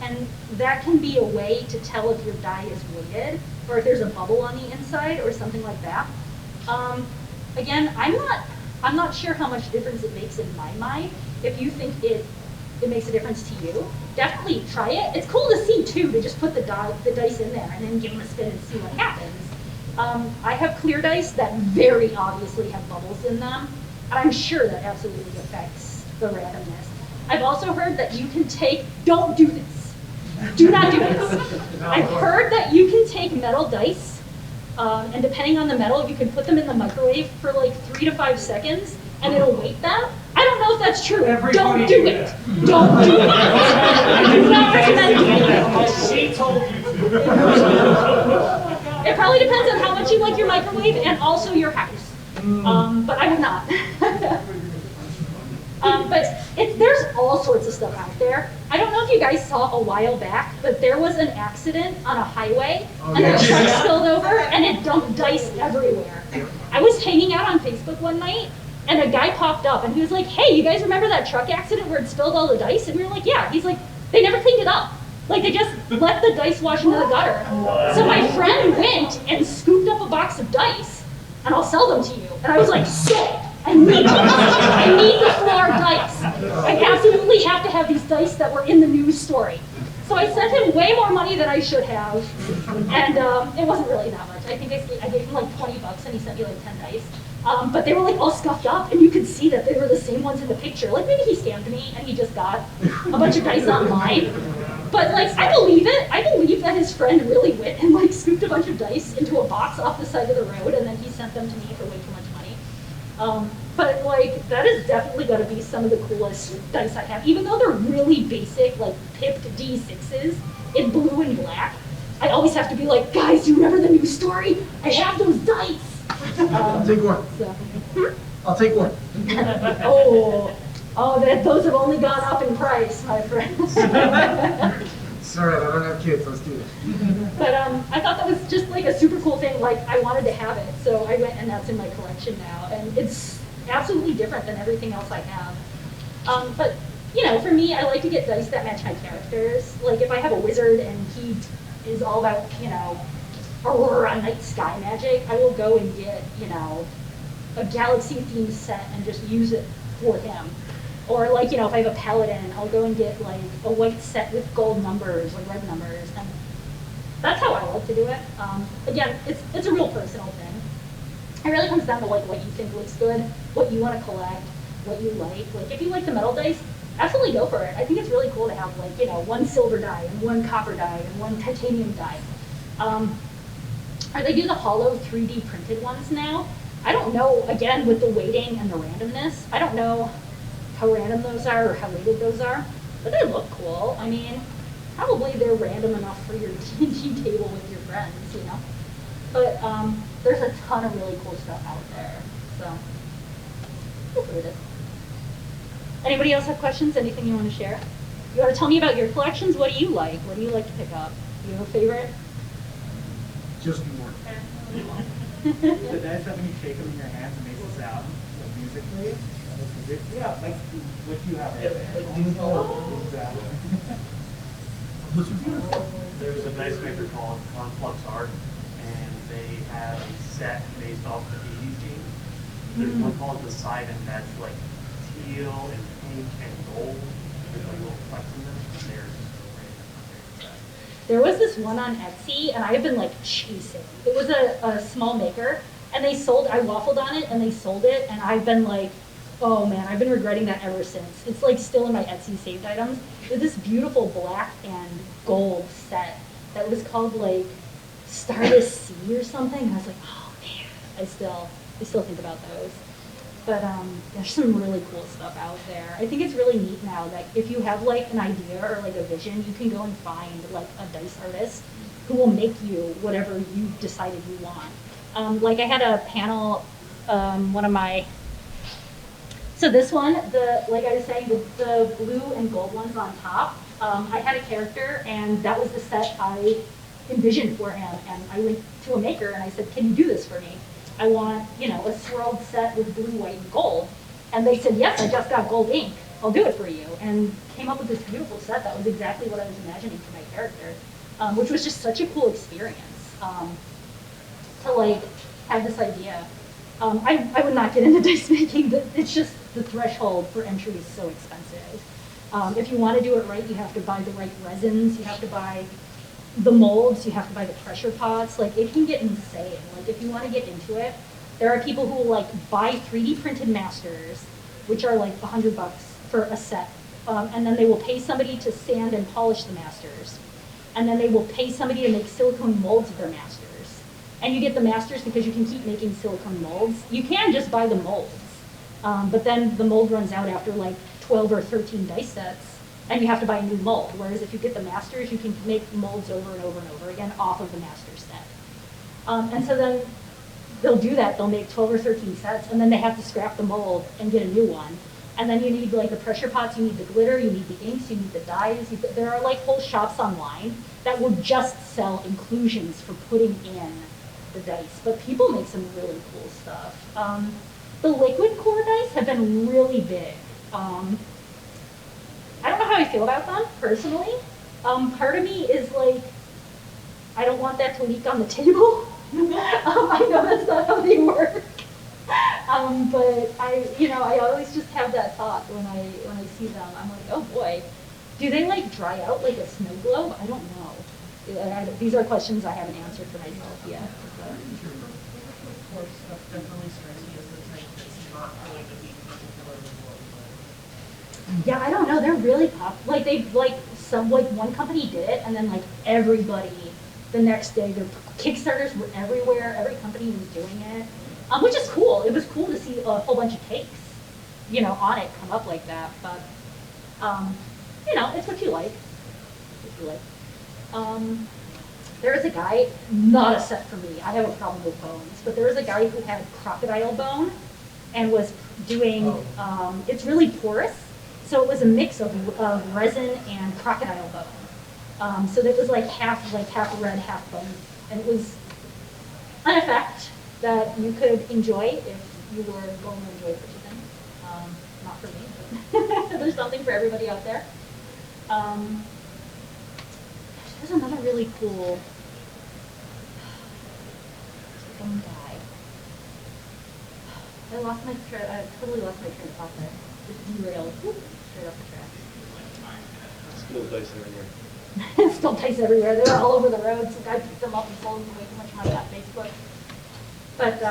S1: And that can be a way to tell if your dye is weighted or if there's a bubble on the inside or something like that. Again, I'm not sure how much difference it makes in my mind. If you think it makes a difference to you, definitely try it. It's cool to see too, to just put the dice in there and then give them a spin and see what happens. I have clear dice that very obviously have bubbles in them, and I'm sure that absolutely affects the randomness. I've also heard that you can don't do this. Do not do this. I've heard that you can take metal dice, and depending on the metal, you can put them in the microwave for 3 to 5 seconds, and it'll weight them. I don't know if that's true. Don't do it. Don't do it. I do not recommend doing it.
S3: She told you to.
S1: It probably depends on how much you like your microwave and also your house. But I would not. But there's all sorts of stuff out there. I don't know if you guys saw a while back, but there was an accident on a highway, and the truck spilled over, and it dumped dice everywhere. I was hanging out on Facebook one night, And a guy popped up and he was like, hey, you guys remember that truck accident where it spilled all the dice? And we were like, yeah. He's like, they never cleaned it up. Like they just let the dice wash into the gutter. So my friend went and scooped up a box of dice and I'll sell them to you. And I was like, sick. I need the floor dice. I absolutely have to have these dice that were in the news story. So I sent him way more money than I should have, and it wasn't really that much. I think I gave him like $20 and he sent me like 10 dice. But they were like all scuffed up, and you could see that they were the same ones in the picture. Like maybe he scammed me and he just got a bunch of dice online. But like, I believe it. I believe that his friend really went and like scooped a bunch of dice into a box off the side of the road, and then he sent them to me for way too much money. But like, that is definitely gonna be some of the coolest dice I have. Even though they're really basic, like pipped D6s in blue and black, I always have to be like, guys, you remember the news story? I have those dice.
S2: I'll take one.
S1: So.
S2: I'll take one.
S1: Those have only gone up in price, my friends.
S2: Sorry, I don't have kids, let's do it.
S1: But I thought that was just like a super cool thing. Like I wanted to have it, so I went and that's in my collection now, and it's absolutely different than everything else I have. But you know, for me, I like to get dice that match my characters. Like if I have a wizard and he is all about, you know, aurora night sky magic, I will go and get, you know, a galaxy themed set and just use it for him. Or like, you know, if I have a paladin, I'll go and get like a white set with gold numbers or red numbers, and that's how I like to do it. Again, it's a real personal thing. It really comes down to like what you think looks good, what you want to collect, what you like. Like if you like the metal dice, absolutely go for it. I think it's really cool to have like, you know, one silver die and one copper die and one titanium die. Or they do the hollow 3D printed ones now. I don't know, again, with the weighting and the randomness, I don't know how random those are or how weighted those are, but they look cool. I mean, probably they're random enough for your D&D table with your friends, you know? But there's a ton of really cool stuff out there, so go for it. Anybody else have questions? Anything you want to share? You want to tell me about your collections? What do you like? What do you like to pick up? Do you have a favorite?
S2: Just more.
S4: The dice that when you shake them in your hands and makes a sound, like musically. Yeah, like what you have right there. Exactly.
S5: There's a dice maker called Conflux Art, and they have a set based off the 80s game. There's one called the Sidon that's like teal and pink and gold. There's like little flecks in them. They're so great.
S1: There was this one on Etsy, and I have been like chasing. It was a small maker, and they sold, I waffled on it, and they sold it, and I've been like, oh man, I've been regretting that ever since. It's like still in my Etsy saved items. It was this beautiful black and gold set that was called like Stardust Sea or something, and I was like, oh man, I still think about those. But there's some really cool stuff out there. I think it's really neat now that if you have like an idea or like a vision, you can go and find like a dice artist who will make you whatever you decided you want. Like I had a panel, one of my, so this one, like I was saying, the blue and gold ones on top, I had a character and that was the set I envisioned for him. And I went to a maker and I said, can you do this for me? I want, you know, a swirled set with blue, white, and gold. And they said, yes, I just got gold ink. I'll do it for you. And came up with this beautiful set that was exactly what I was imagining for my character, which was just such a cool experience to like have this idea. I would not get into dice making, but it's just the threshold for entry is so expensive. If you want to do it right, you have to buy the right resins. You have to buy the molds, you have to buy the pressure pots. Like it can get insane. Like if you want to get into it, there are people who will like buy 3D printed masters, which are like $100 for a set. And then they will pay somebody to sand and polish the masters. And then they will pay somebody to make silicone molds of their masters. And you get the masters because you can keep making silicone molds. You can just buy the molds. But then the mold runs out after like 12 or 13 dice sets. And you have to buy a new mold, whereas if you get the masters, you can make molds over and over and over again off of the master set. And so then they'll do that, they'll make 12 or 13 sets, and then they have to scrap the mold and get a new one. And then you need like the pressure pots, you need the glitter, you need the inks, you need the dyes. There are like whole shops online that will just sell inclusions for putting in the dice. But people make some really cool stuff. The liquid core dice have been really big. I don't know how I feel about them personally. Part of me is like, I don't want that to leak on the table. I know that's not how they work. But I always just have that thought when I see them. I'm like, oh boy, do they like dry out like a snow globe? I don't know. These are questions I haven't answered for myself yet.
S6: Course, that definitely strikes me as the type that's not going to be particularly well.
S1: Yeah, I don't know. They're really pop. Like one company did it, and then like everybody the next day, their kickstarters were everywhere. Every company was doing it, which is cool. It was cool to see a whole bunch of takes, on it come up like that. But it's what you like. There was a guy, not a set for me. I have a problem with bones, but there was a guy who had crocodile bone and was doing. It's really porous. So it was a mix of resin and crocodile bone. So it was like half red, half bone. And it was an effect that you could enjoy if you were going to enjoy purchasing. Not for me, but there's something for everybody out there. There's another really cool bone die. I totally lost my train of thought there. Just derailed. Straight off the track.
S7: Still dice everywhere.
S1: Still dice everywhere. They were all over the road. Some guy picked them up and sold them for way too much money on Facebook. But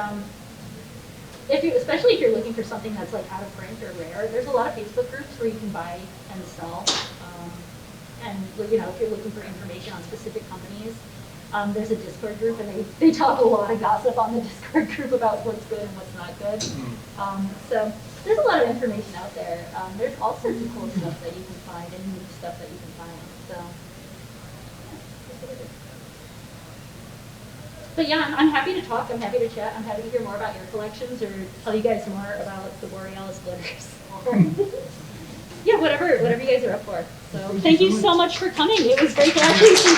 S1: especially if you're looking for something that's like out of print or rare, there's a lot of Facebook groups where you can buy and sell. And if you're looking for information on specific companies, there's a Discord group, and they talk a lot of gossip on the Discord group about what's good and what's not good. So there's a lot of information out there. There's all sorts of cool stuff that you can find and new stuff that you can find. So, but yeah, I'm happy to talk. I'm happy to chat. I'm happy to hear more about your collections or tell you guys more about the Borealis glitters. Yeah, whatever you guys are up for. So thank you so much for coming. It was great to actually see you.